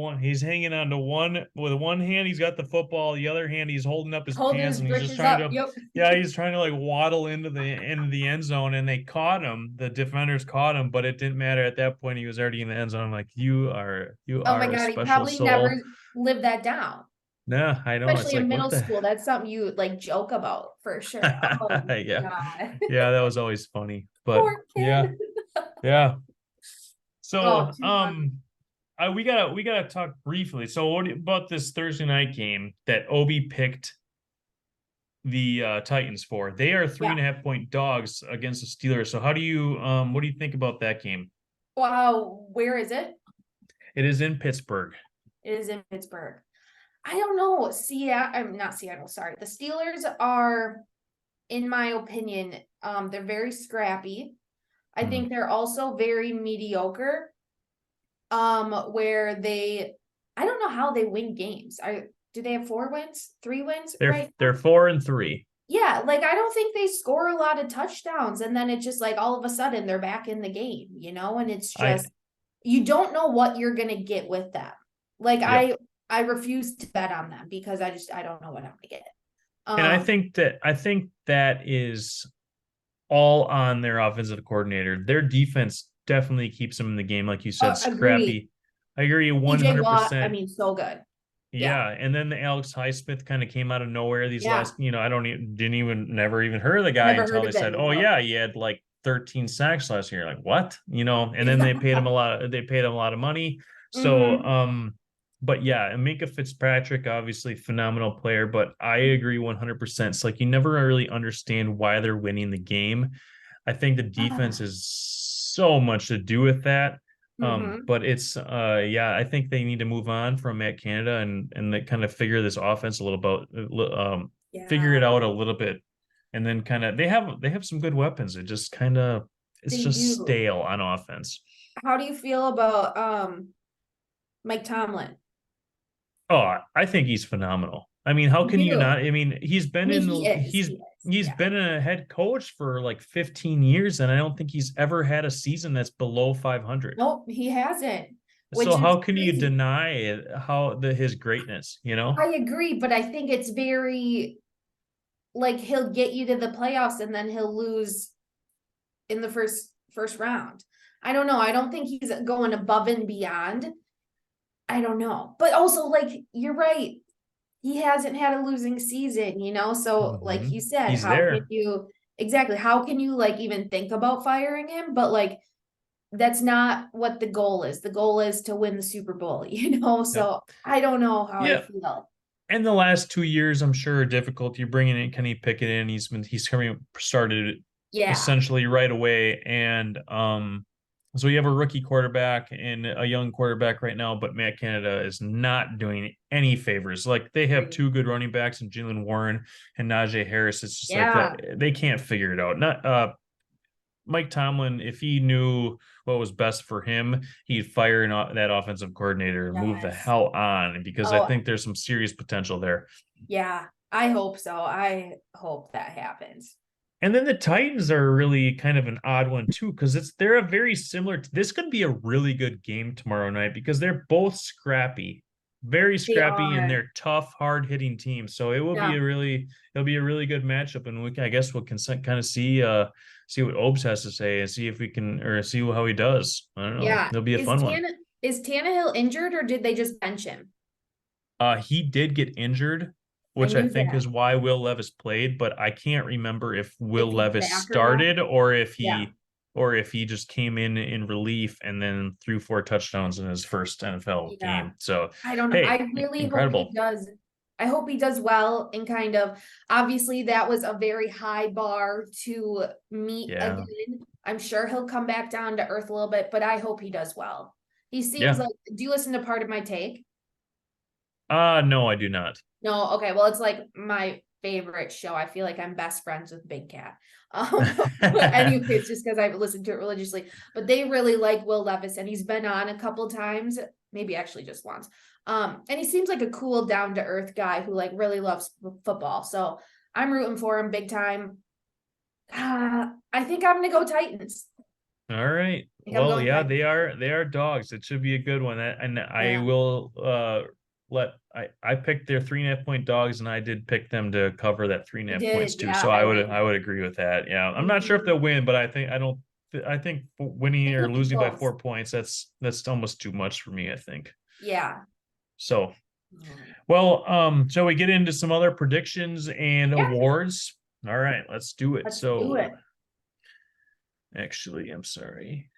one with one hand. He's got the football, the other hand he's holding up his Holding pants, his and he's just britches trying up. to, Yep. yeah, he's trying to like waddle into the end zone, and they caught him. The defenders caught him, but it didn't matter at that point. He was already in the end zone. I'm like, you Oh my are a God, he special probably never soul. lived that down. Nah, I know. It's Especially in like, what middle the school. That's something you like joke about for sure. Oh my yeah. God. Yeah, that was always funny. But Poor yeah, kid. yeah. Oh, So, too funny. we gotta talk briefly. So, what about this Thursday night game that Obi picked the Titans for? They are three Yeah. and a half point dogs against the Steelers. So, what do you think about that game? Wow. Where is it? It is in Pittsburgh. It is in Pittsburgh. I don't know. I'm not Seattle, sorry. The Steelers are, in my opinion, they're very scrappy. I Hmm. think they're also very mediocre. Where I don't know how they win games. Do they have 4 wins, 3 wins They're right now? they're 4-3. Yeah, like I don't think they score a lot of touchdowns, and then it's just like all of a sudden they're back in the game, and it's I just you don't know what you're gonna get with them. Like Yep. I refuse to bet on them because I don't know what I'm gonna get. And I Um, think that is all on their offensive coordinator. Their defense definitely keeps them in the game, like you said, agree. scrappy. I agree TJ Watt, I 100%. mean, so good. Yeah, Yeah, and then the Alex Highsmith kind of came out of nowhere these yeah. last, I don't even didn't even never even heard of the guy Never until heard they of it said, "Oh before. yeah, he had like 13 sacks last year." Like, what? And then Yeah. they paid him a lot of money. So, Mm-hmm. but yeah, and Minka Fitzpatrick, obviously phenomenal player, but I agree 100%. It's like you never really understand why they're winning the game. I think the defense Ah. is so much to do with that. Mm-hmm. But it's yeah, I think they need to move on from Matt Canada, and they kind of figure this offense a little bit, figure it Yeah, out a little bit, and then kind of they have some good weapons. It's they just do. stale on offense. How do you feel about Mike Tomlin? Oh, I think he's phenomenal. I mean, how You can you do. not? I mean, I mean, he is. He is. he's Yeah. been a head coach for like 15 years, and I don't think he's ever had a season that's below 500. Nope, he hasn't, So which is how can you crazy. deny his greatness, you know? I agree, but I think it's very like he'll get you to the playoffs and then he'll lose in the first round. I don't know. I don't think he's going above and beyond. I don't know. But also like you're right. He hasn't had a losing season, So like you said, He's how can there. you exactly how can you like even think about firing him? But like that's not what the goal is. The goal is to win the Super Bowl, Yep. So I don't know how I Yeah. feel. And the last 2 years, I'm sure, are difficult. You're bringing in Kenny Pickett in. He's coming started Yeah. essentially right away, and so you have a rookie quarterback and a young quarterback right now, but Matt Canada is not doing any favors. Like they have Agree. two good running backs in Jalen Warren and Najee Harris. It's just like that Yeah. they can't figure it out. Not Mike Tomlin, if he knew what was best for him, he'd fire that offensive coordinator and move the Yes. hell on, because I Oh, think there's some serious potential there. yeah. I hope so. I hope that happens. And then the Titans are really kind of an odd one too, because they're a very similar. This could be a really good game tomorrow night because they're both scrappy, very They scrappy, and are. they're tough, hard hitting teams. So Yeah. it'll be a really good matchup, and I guess we can kind of see what Obes has to say and see if we can or see how he does. I don't know. Yeah. It'll be a fun one. Is Tannehill injured or did they just bench him? He did get injured, I which I knew think that. is why Will Levis played, but I can't remember if If Will he's Levis back or not. started Yeah. or if he just came in relief and then threw 4 touchdowns in his first NFL Yeah. game. So, I don't know. hey, I really hope he incredible. does. I hope he does well and kind of obviously that was a very high bar to meet Yeah. again. I'm sure he'll come back down to earth a little bit, but I hope he does well. He seems Yeah. like, do you listen to Part of My Take? No, I do not. No, okay. Well, it's like my favorite show. I feel like I'm best friends with Big Cat. But anyways, just because I've listened to it religiously. But they really like Will Levis, and he's been on a couple times, maybe actually just once. And he seems like a cool, down to earth guy who like really loves football. So I'm rooting for him big time. I think I'm gonna go Titans. All right. I think I'm Well, going yeah, Titans. they are dogs. It should be a good one. And I Yeah, will I picked their 3.5 point dogs and I did pick them to cover that three and a I half points did. too. Yeah, So I like. I would agree with that. Yeah. I'm not sure if Mhm. they'll win, but I think winning It or will be losing by close. 4 points, that's almost too much for me, I think. Yeah. So Mm. well, shall we get into some other predictions and Yeah, awards? All right, let's do it. let's do So it. actually, I'm sorry.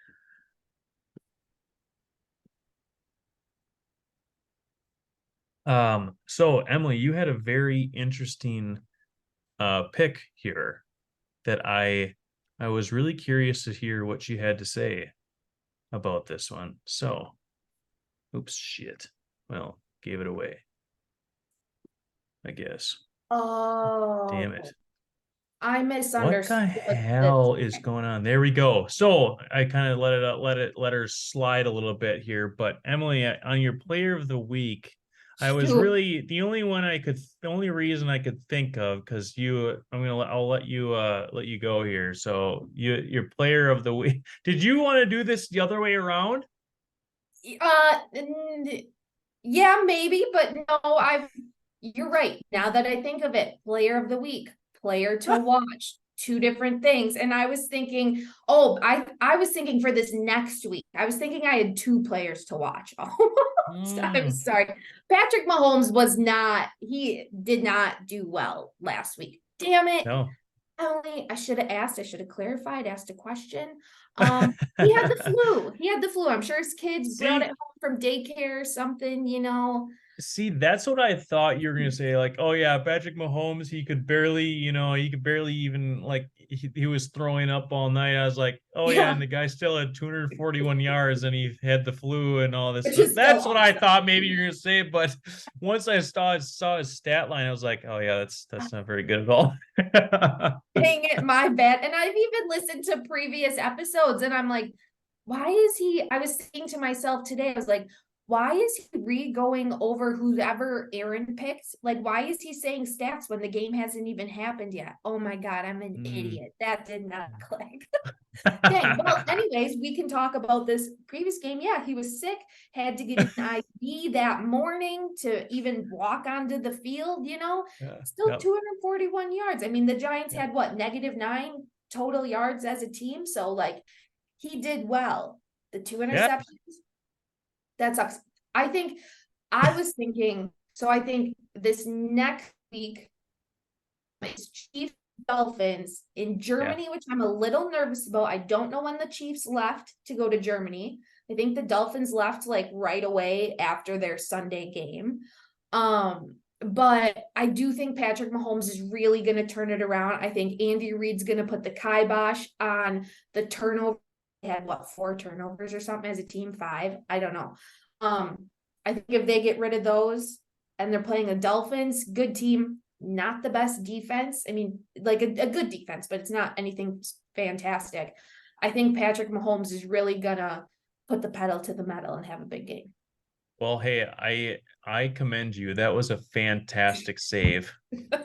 So Emily, you had a very interesting pick here that I was really curious to hear what you had to say about this one. So, oops, shit. Well, gave it away, I guess. Oh, Damn it. I What the misunderstood this. hell is going on? There we go. So I kind of let her slide a little bit here. But Emily, on your player of the week, I was Shoot. really the only reason I could think of because I'll let you go here. So your player of the week. Did you want to do this the other way around? Yeah, maybe, but no, you're right. Now that I think of it, player of the week, player to watch, two different things. And I was thinking, oh, I was thinking for this next week. I was thinking I had two players to watch. Almost. I'm Hmm. sorry. Patrick Mahomes he did not do well last week. Damn it. No. Emily, I should have asked. I should have clarified, asked a question. He had the flu. He had the flu. I'm sure his kids brought it See, home from daycare or something. See, that's what I thought you were gonna say. Like, oh yeah, Patrick Mahomes, he could barely even like he was throwing up all night. I was like, oh yeah, Yeah, and the guy still had 241 yards and he had the flu and all this which stuff. is still That's what I awesome. thought maybe you're gonna say, but once I saw his stat line, I was like, oh yeah, that's not very good at all. Dang it, my bad. And I've even listened to previous episodes and I'm like, why is he? I was thinking to myself today, I was like, why is he re-going over whoever Aaron picked? Like, why is he saying stats when the game hasn't even happened yet? Oh my God, I'm an Mm. idiot. That did not click. Dang. Well, anyways, we can talk about this previous game. Yeah, he was sick, had to get an IV that morning to even walk onto the field. Yeah, Still yep, 241 yards. I mean, the Giants yep, had what, -9 total yards as a team. So, like, he did well. The two yeah, interceptions, that sucks. I think I was thinking, so I think this next week is Chiefs Dolphins in yeah. Germany, which I'm a little nervous about. I don't know when the Chiefs left to go to Germany. I think the Dolphins left like right away after their Sunday game. But I do think Patrick Mahomes is really going to turn it around. I think Andy Reid's going to put the kibosh on the turnover. They had what, 4 turnovers or something as a team, 5? I don't know. I think if they get rid of those and they're playing the Dolphins, good team, not the best defense. I mean, like a good defense, but it's not anything fantastic. I think Patrick Mahomes is really gonna put the pedal to the metal and have a big game. Well, hey, I commend you. That was a fantastic save.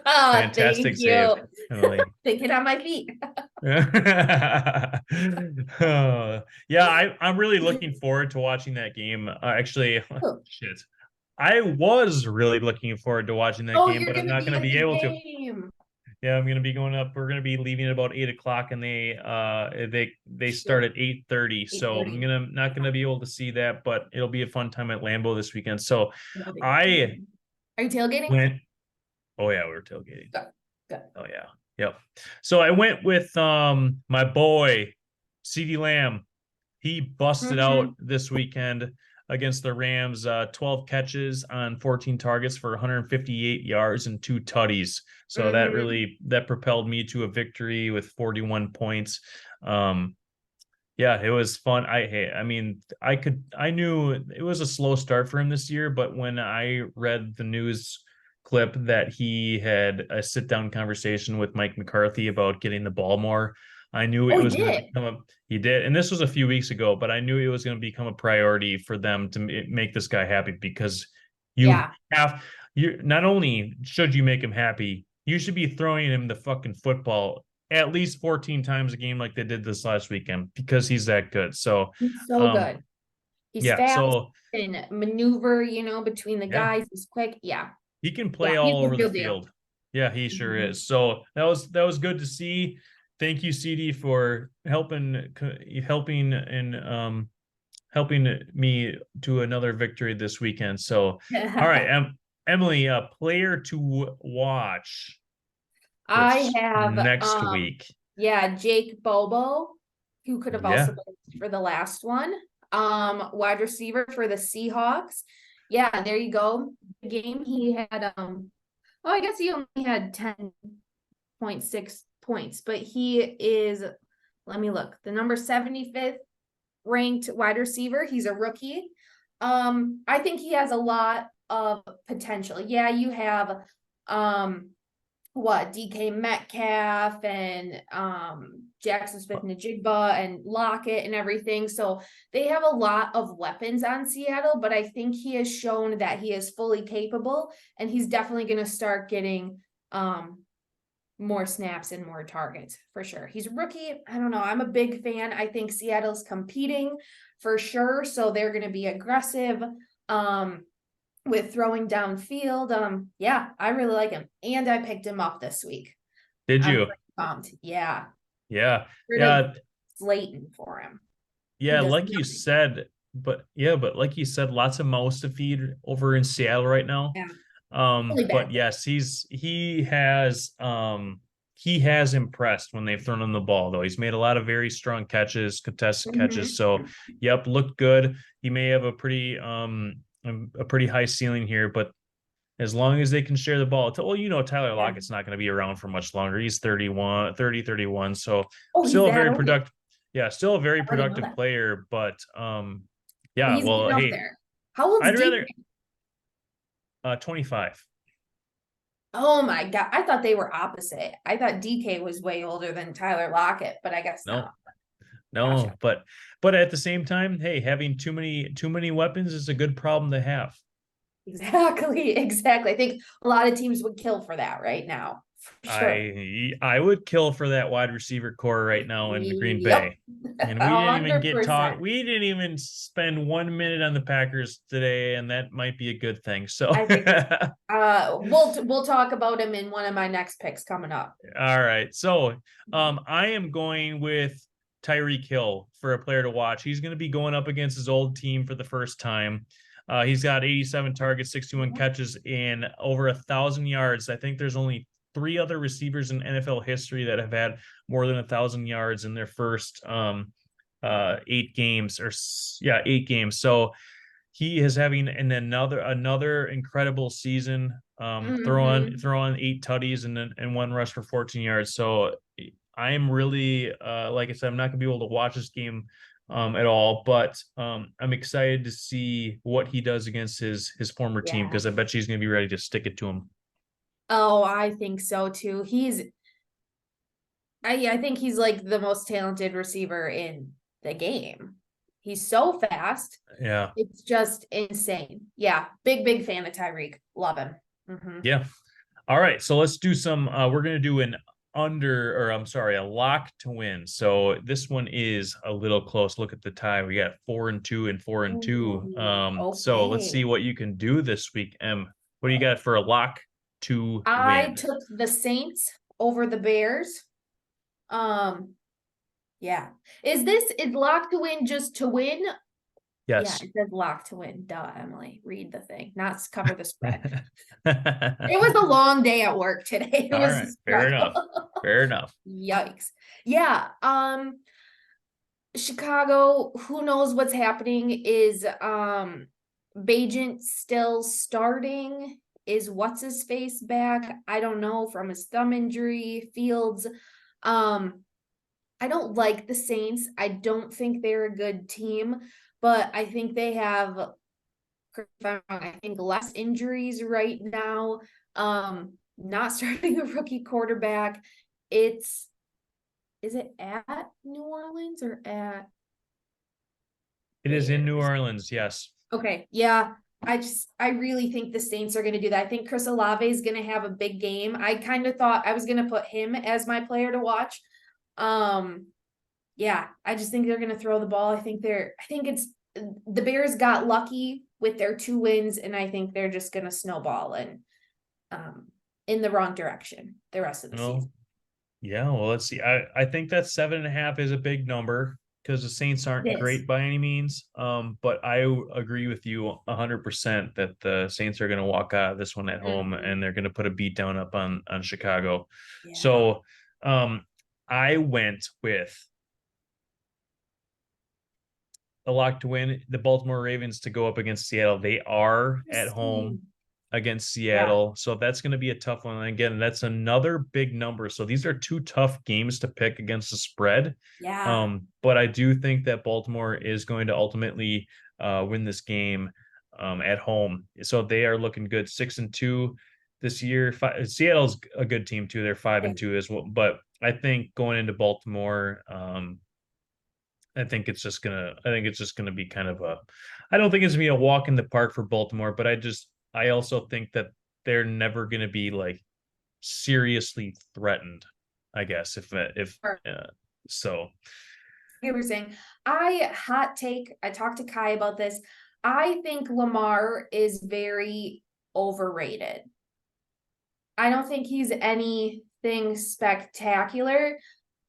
Ah, Fantastic thank save, you. Emily. Thinking on my feet. Yeah, I'm really looking forward to watching that game. Actually, Oh, shit. I was really looking forward to watching that oh, game, you're but I'm gonna not be going to at be the able to. game. Yeah, I'm going to be going up. We're going to be leaving at about 8 o'clock, and they start Shoot, at 8:30. So I'm 8:30. gonna not going to be able to see that, but it'll be a fun time at Lambeau this weekend. So That'll be I fun. Are you tailgating? went. Oh yeah, we were tailgating. Good. Good. Oh yeah. Yep. So I went with my boy CD Lamb. He busted out Mm-hmm. this weekend against the Rams, 12 catches on 14 targets for 158 yards and two tutties. So Mm-hmm. that propelled me to a victory with 41 points. Um, yeah, it was fun. I mean, I knew it was a slow start for him this year, but when I read the news clip that he had a sit down conversation with Mike McCarthy about getting the ball more, I knew it Oh, he was going to did. become he did, and this was a few weeks ago, but I knew it was going to become a priority for them to make this guy happy because you Yeah. you not only should you make him happy, you should be throwing him the fucking football at least 14 times a game like they did this last weekend because he's that good. So, He's so um, good. He's yeah, fast so and maneuver, between the yeah, guys. He's quick. Yeah. he can Yeah. play He's all the over the real deal. field. Yeah, he sure Mhm. is. So that was good to see. Thank you, CD, for helping and helping me to another victory this weekend. So, all right, Emily, player to watch for I have next week. yeah, Jake Bobo, who could have also Yeah. been for the last one. Wide receiver for the Seahawks. Yeah, there you go. The game he had oh, I guess he only had 10.6 points, but he is, let me look, the number 75th ranked wide receiver. He's a rookie. I think he has a lot of potential. Yeah, you have DK Metcalf and Jackson Smith Najigba and Lockett and everything. So they have a lot of weapons on Seattle, but I think he has shown that he is fully capable and he's definitely going to start getting more snaps and more targets for sure. He's a rookie. I don't know. I'm a big fan. I think Seattle's competing for sure. So they're going to be aggressive with throwing downfield. Yeah, I really like him. And I picked him up this week. Did I'm you? pretty pumped. Yeah. Yeah. Rid of Yeah. Slayton for him. He Yeah, does like you nothing. said, but like you said, lots of mouths to feed over in Seattle right now. Yeah. Really bad. But yes, he has impressed when they've thrown him the ball, though. He's made a lot of very strong catches, contested catches. Mhm. So, yep, looked good. He may have a pretty high ceiling here, but as long as they can share the ball. Well, Tyler Yeah. Lockett's not going to be around for much longer. He's 31. So Oh, he's still a that very old. productive, yeah, still a very I didn't know productive that. player. But But yeah, he's well, getting up hey, there. How old's I'd DK? rather 25. Oh my God. I thought they were opposite. I thought DK was way older than Tyler Lockett, but I guess No, not. Gotcha. no, but at the same time, hey, having too many weapons is a good problem to have. Exactly. Exactly. I think a lot of teams would kill for that right now. For sure. I would kill for that wide receiver core right now in the Green Yep. Bay. And we didn't even get talk. 100%. We didn't even spend 1 minute on the Packers today, and that might be a good thing. So, I figured. We'll talk about him in one of my next picks coming up. all right. So, I am going with Tyreek Hill for a player to watch. He's going to be going up against his old team for the first time. He's got 87 targets, 61 catches, in over 1,000 yards. I think there's only three other receivers in NFL history that have had more than 1,000 yards in their first 8 games, or yeah, 8 games. So he is having another incredible season. Mm-hmm. Throw on 8 tutties and one rush for 14 yards. So I am really like I said, I'm not gonna be able to watch this game at all, but I'm excited to see what he does against his former team Yeah. because I bet she's gonna be ready to stick it to him. Oh, I think so too. I think he's like the most talented receiver in the game. He's so fast. Yeah. It's just insane. Yeah, big fan of Tyreek. Love him. Yeah. All right. So let's do some we're gonna do an a lock to win. So this one is a little close. Look at the tie. We got 4-2 and 4-2. Ooh, So let's see okay. what you can do this week. What do you got for a lock to I win? took the Saints over the Bears. Um, yeah. Is lock to win just to win? Yeah, Yes. it says lock to win. Duh, Emily. Read the thing, not cover the spread. It was a long day at work today. It All was a right. Fair struggle. enough. Fair enough. Yikes. Yeah. Chicago, who knows what's happening? Is Bajent still starting? Is what's his face back? I don't know, from his thumb injury. Fields. I don't like the Saints. I don't think they're a good team, but I think they have, I think, less injuries right now. Not starting a rookie quarterback. Is it at New Orleans or at It is in New Bears? Orleans. Yes. Okay, yeah. I really think the Saints are going to do that. I think Chris Olave is going to have a big game. I kind of thought I was going to put him as my player to watch. Um, yeah, I just think they're going to throw the ball. I think it's the Bears got lucky with their 2 wins, and I think they're just going to snowball and in the wrong direction the rest of the Well, season. yeah. Well, let's see. I think that 7.5 is a big number because the Saints aren't It is. great by any means. But I agree with you 100% that the Saints are going to walk out of this one at home Mhm. and they're going to put a beat down up on Chicago. Yeah. So, I went with a lock to win the Baltimore Ravens to go up against Seattle. They are at home Interesting. against Yeah. Seattle. So that's going to be a tough one. And again, that's another big number. So these are two tough games to pick against the spread. Yeah. But I do think that Baltimore is going to ultimately win this game at home. So they are looking good, 6-2 this year. Seattle's a good team too. They're 5-2 as well. But I think going into Baltimore, I think it's just gonna be kind of I don't think it's gonna be a walk in the park for Baltimore, but I also think that they're never gonna be like seriously threatened, I guess, if Or so. you were saying, hot take. I talked to Kai about this. I think Lamar is very overrated. I don't think he's anything spectacular.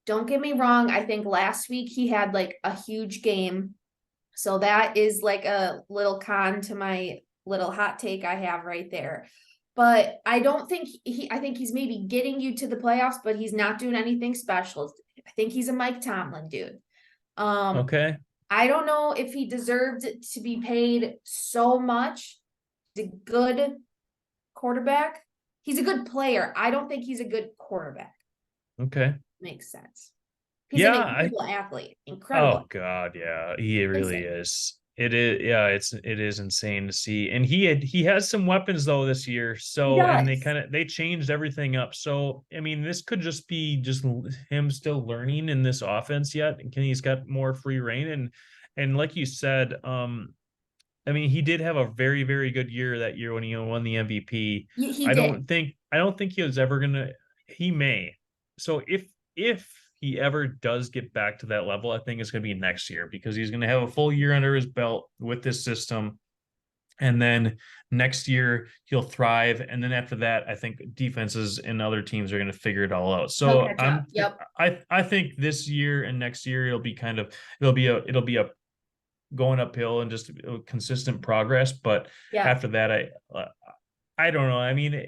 Don't get me wrong. I think last week he had like a huge game. So that is like a little con to my little hot take I have right there. But I don't think I think he's maybe getting you to the playoffs, but he's not doing anything special. I think he's a Mike Tomlin dude. Um, Okay. I don't know if he deserved to be paid so much. He's a good quarterback. He's a good player. I don't think he's a good quarterback. Okay. Makes sense. He's an Yeah, I incredible athlete. Incredible. oh God, yeah, he really Insane. is. It is, yeah, it is insane to see. And he has some weapons though this year. He So and does. they changed everything up. So I mean, this could just be just him still learning in this offense yet. And he's got more free reign and like you said, I mean, he did have a very, very good year that year when he won the MVP. He did. I don't think he was ever gonna. He may. So if he ever does get back to that level, I think it's gonna be next year because he's gonna have a full year under his belt with this system, and then next year he'll thrive, and then after that, I think defenses and other teams are gonna figure it all out. He'll So catch up. Yep. I think this year and next year it'll be a going uphill and just consistent progress. But Yeah. after that, I don't know. I mean,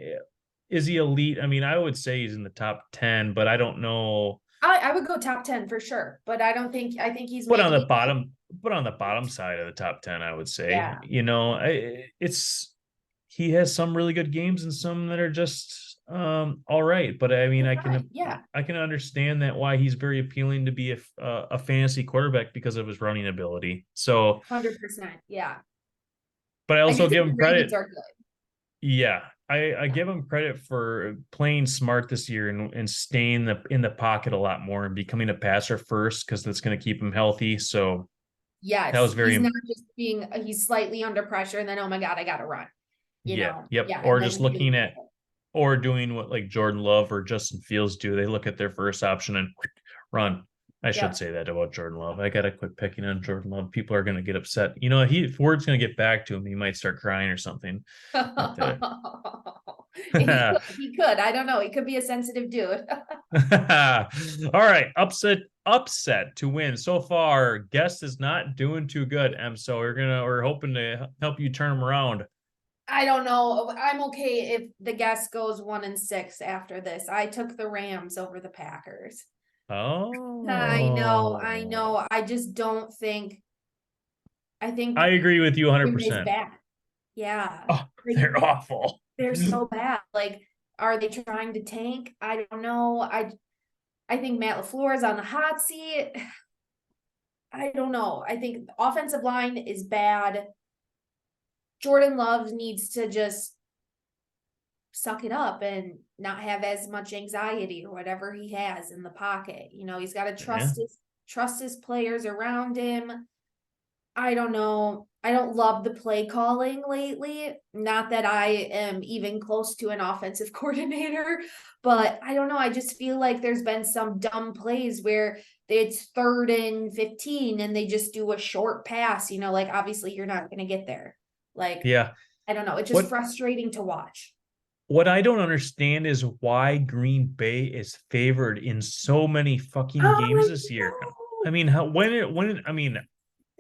is he elite? I mean, I would say he's in the top 10, but I don't know. I would go top 10 for sure, but I think he's But on the maybe bottom, but on the bottom side of the top 10, I would say, yeah. it's he has some really good games and some that are just all right. But I mean, Fine. Yeah. I can understand that why he's very appealing to be a fantasy quarterback because of his running ability. So, 100%. Yeah. but I I do also give think the him Ravens credit. are good. Yeah, I give him credit for playing smart this year and staying in the pocket a lot more and becoming a passer first because that's going to keep him healthy. So That Yes, was he's very, not just he's slightly under pressure and then, oh my God, I gotta run, yeah, yep. yeah, and Or then just he didn't looking do at, or doing what like Jordan Love or Justin Fields do. They look at their first option and run. I it. should say that about Jordan Love. I gotta quit picking on Jordan Love. People are gonna get upset. You know, if word's gonna get back to him, he might start crying or something. But He could. I don't know. He could be a sensitive dude. all right, upset to win. So far, guest is not doing too good, Em. So we're hoping to help you turn them around. I don't know. I'm okay if the guest goes 1-6 after this. I took the Rams over the Packers. I know, I Oh, know. I just don't think. I I think agree with you Green Bay's 100%. bad. Yeah, Oh, like they're awful. they're so bad. Like, are they trying to tank? I don't know. I think Matt LaFleur is on the hot seat. I don't know. I think the offensive line is bad. Jordan Love needs to just suck it up and not have as much anxiety or whatever he has in the pocket. He's got to Yeah, trust his players around him. I don't know. I don't love the play calling lately. Not that I am even close to an offensive coordinator, but I don't know. I just feel like there's been some dumb plays where it's 3rd and 15 and they just do a short pass, like obviously you're not going to get there. Like, yeah. I don't know. It's just What frustrating to watch. what I don't understand is why Green Bay is favored in so many fucking games I this year. I know. mean, I mean,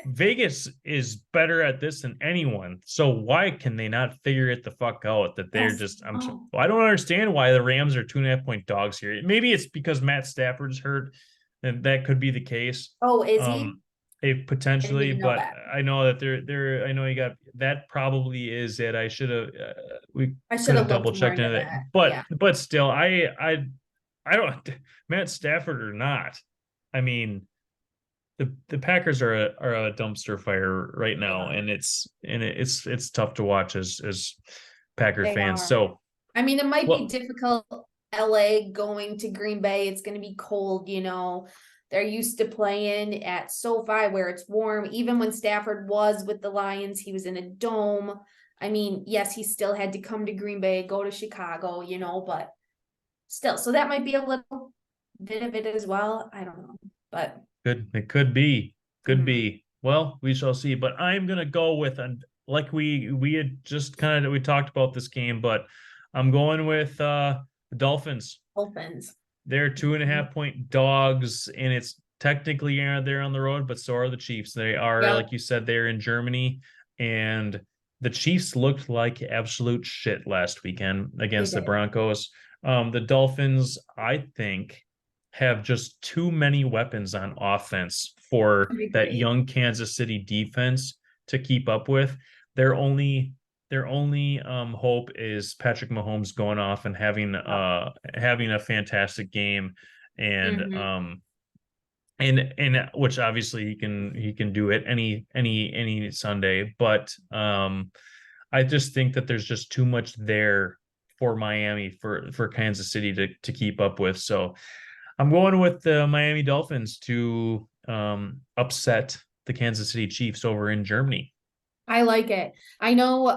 Vegas is better at this than anyone. So why can they not figure it the fuck out that they're Yes. just Oh, I don't understand why the Rams are 2.5 point dogs here. Maybe it's because Matt Stafford's hurt, and that could be the case. oh, is he? Um if I didn't potentially, even know but that. I know that they're I know you got that probably is it. I should have we I could should have have looked double more checked into into that. that. But Yeah. still I don't Matt Stafford or not. I mean, the Packers are a dumpster fire right They now, are. and it's tough to watch as Packer They fans. are. So I mean, it might be well, difficult LA going to Green Bay. It's going to be cold. They're used to playing at SoFi where it's warm. Even when Stafford was with the Lions, he was in a dome. I mean, yes, he still had to come to Green Bay, go to Chicago, but still. So that might be a little bit of it as well. I don't know. But it could mhm. be. Well, we shall see. But I'm gonna go with and like we had just kind of we talked about this game, but I'm going with the Dolphins. Opens. They're two and a Mhm. half point dogs, and it's technically they're on the road, but so are the Chiefs. They are, Yep. like you said, they're in Germany, and the Chiefs looked like absolute shit last weekend They against the did. Broncos. The Dolphins, I think, have just too many weapons on offense for I that agree. young Kansas City defense to keep up with. Their only their only hope is Patrick Mahomes going off and Yep. having a fantastic game, and Mhm. which obviously he can do it any Sunday, but I just think that there's just too much there for Miami for Kansas City to keep up with. So I'm going with the Miami Dolphins to upset the Kansas City Chiefs over in Germany. I like it. I know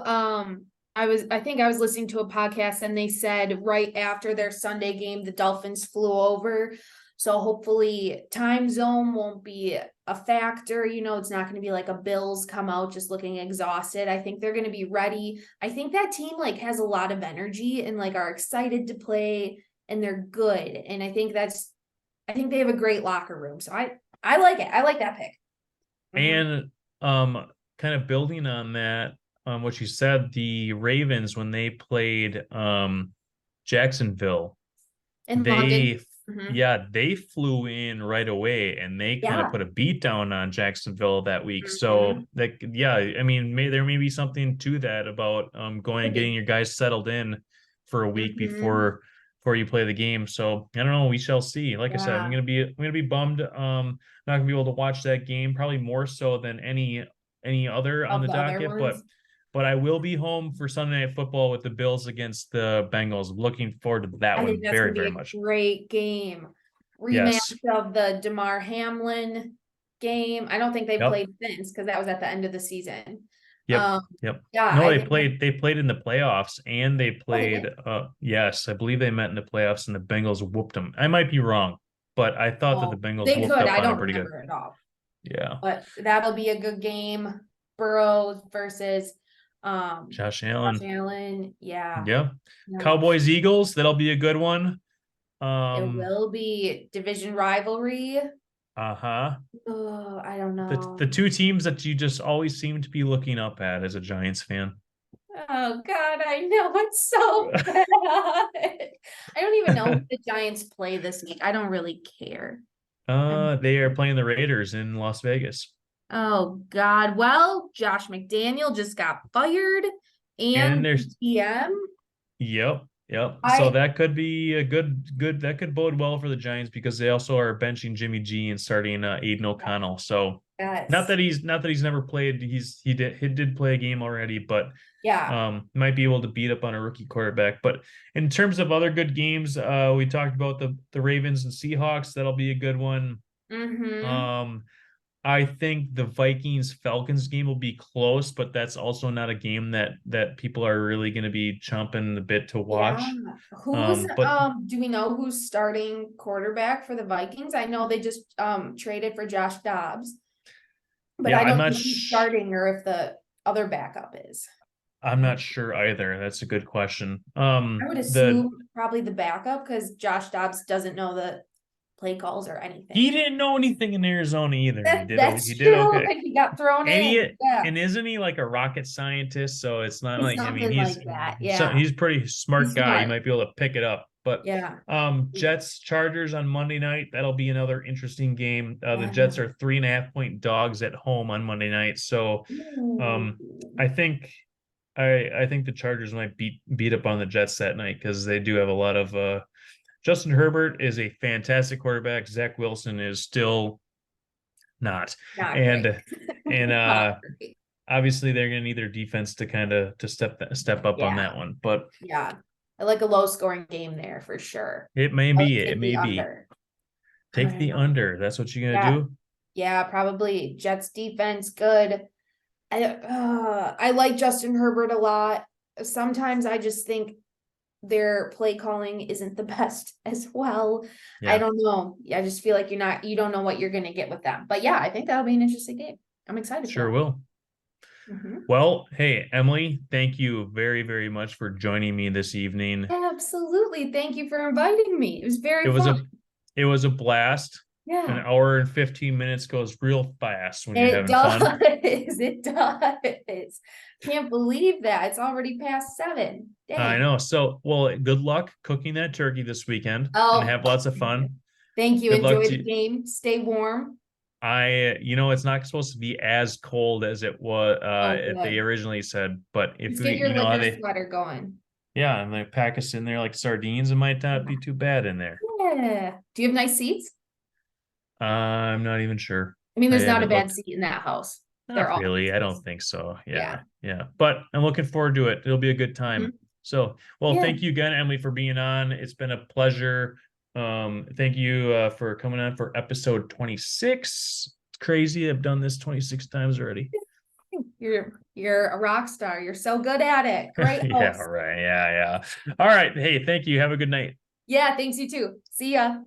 I think I was listening to a podcast and they said right after their Sunday game the Dolphins flew over. So hopefully time zone won't be a factor, it's not going to be like a Bills come out just looking exhausted. I think they're going to be ready. I think that team like has a lot of energy and like are excited to play and they're good. And I think they have a great locker room. So I like it. I like that pick. Mhm. And kind of building on that, what you said, the Ravens when they played Jacksonville, In London. they Mhm. yeah, they flew in right away and they kind of Yeah. put a beat down on Jacksonville that week. So Mhm. that yeah, I mean, there may be something to that about going Could and getting be. your guys settled in for a week Mhm. before you play the game. So I don't know, we shall see. Like I said, Yeah. I'm gonna be bummed not gonna be able to watch that game, probably more so than any other on Of the the other docket, ones. but I will be home for Sunday Night Football with the Bills against the Bengals. Looking forward to that I think one that's very, gonna be very a much. great game. Rematch Yes. of the DeMar Hamlin. game. I don't think they've Yep. played since because that was at the end of the season. Yep. Um, Yep. yeah, No, I think that, they played in the playoffs and they oh, they played did. yes, I believe they met in the playoffs and the Bengals whooped them. I might be wrong, but I thought that the Oh, Bengals they whooped could. up I on them don't pretty good. remember at all. Yeah. But that'll be a good game. Burrows versus Josh Josh Allen. Allen. Yeah. Yeah. No, Cowboys Eagles, that'll be a good one. it Um will be division rivalry. uh-huh. Oh, I don't The know. two teams that you just always seem to be looking up at as a Giants fan. Oh God, I know it's so bad. I don't even know who the Giants play this week. I don't really care. They are playing the Raiders in Las Vegas. Oh God. Well, Josh McDaniel just got fired And and there's GM. yep, yep. So I that could be a good that could bode well for the Giants because they also are benching Jimmy G and starting Aiden O'Connell. So yes. not that he's never played, he did play a game already, but Yeah. might be able to beat up on a rookie quarterback. But in terms of other good games, we talked about the Ravens and Seahawks. That'll be a good one. Mm-hmm. Um, I think the Vikings Falcons game will be close, but that's also not a game that people are really going to be chomping the bit to Yeah. watch. Who's But do we know who's starting quarterback for the Vikings? I know they just traded for Josh Dobbs, but yeah, I don't know who's starting or if the other backup is. I'm not sure either. That's a good question. I would The assume probably the backup because Josh Dobbs doesn't know the play calls or He anything. didn't know anything in Arizona either, and he That's did true. okay. And he got thrown And in. Yeah. isn't he like a rocket scientist? So it's not It's like I mean something like that. Yeah. he's a pretty smart He's guy. You smart. might be able to pick it up. But Yeah. Jets Chargers on Monday night. That'll be another interesting game. The Jets Yeah. are 3.5 point dogs at home on Monday night. So Ooh. um I think I think the Chargers might beat up on the Jets that night because they do have a lot of Justin Herbert is a fantastic quarterback. Zach Wilson is still not. Not great. And and Not great. obviously they're going to need their defense to kind of to step up on Yeah. that one. But Yeah. I like a low scoring game there for sure. it may I would be take the under. take I the know. under. That's what you're going to Yeah. do. Yeah, probably Jets defense good. I like Justin Herbert a lot. Sometimes I just think their play calling isn't the best as well. I Yeah, don't know. I just feel like you don't know what you're gonna get with them. But yeah, I think that'll be an interesting game. I'm excited sure for will. it. Well, hey, Emily, thank you very, very much for joining me this evening. Absolutely. Thank you for inviting me. It was It very was fun. it was a blast. An Yeah. hour and 15 minutes goes real fast when you're It having does. fun. It does. Can't believe that. It's already past 7. I Dang. know. So, well, good luck cooking that turkey this weekend and Oh, have lots of thank you. fun. Thank you. Good luck Enjoy to the you. game. Stay warm. It's not supposed to be as cold as it was Oh, they good. originally said, but if Just we, get your you know how liquor they, sweater going. yeah, and they pack us in there like sardines, it might not be too bad in there. Yeah. Do you have nice seats? I'm not even sure. I mean, I there's not a haven't bad looked. seat in that house. They're Not all really. I nice. don't think so. Yeah. Yeah, yeah. But I'm looking forward to it. It'll be a good time. Mhm. So, well, Yeah. thank you again, Emily, for being on. It's been a pleasure. Thank you for coming on for episode 26. It's crazy. I've done this 26 times already. You're a rock star. You're so good at it. Great Yeah, host. right. Yeah, yeah. All right. Hey, thank you. Have a good night. Yeah, thanks you too. See ya.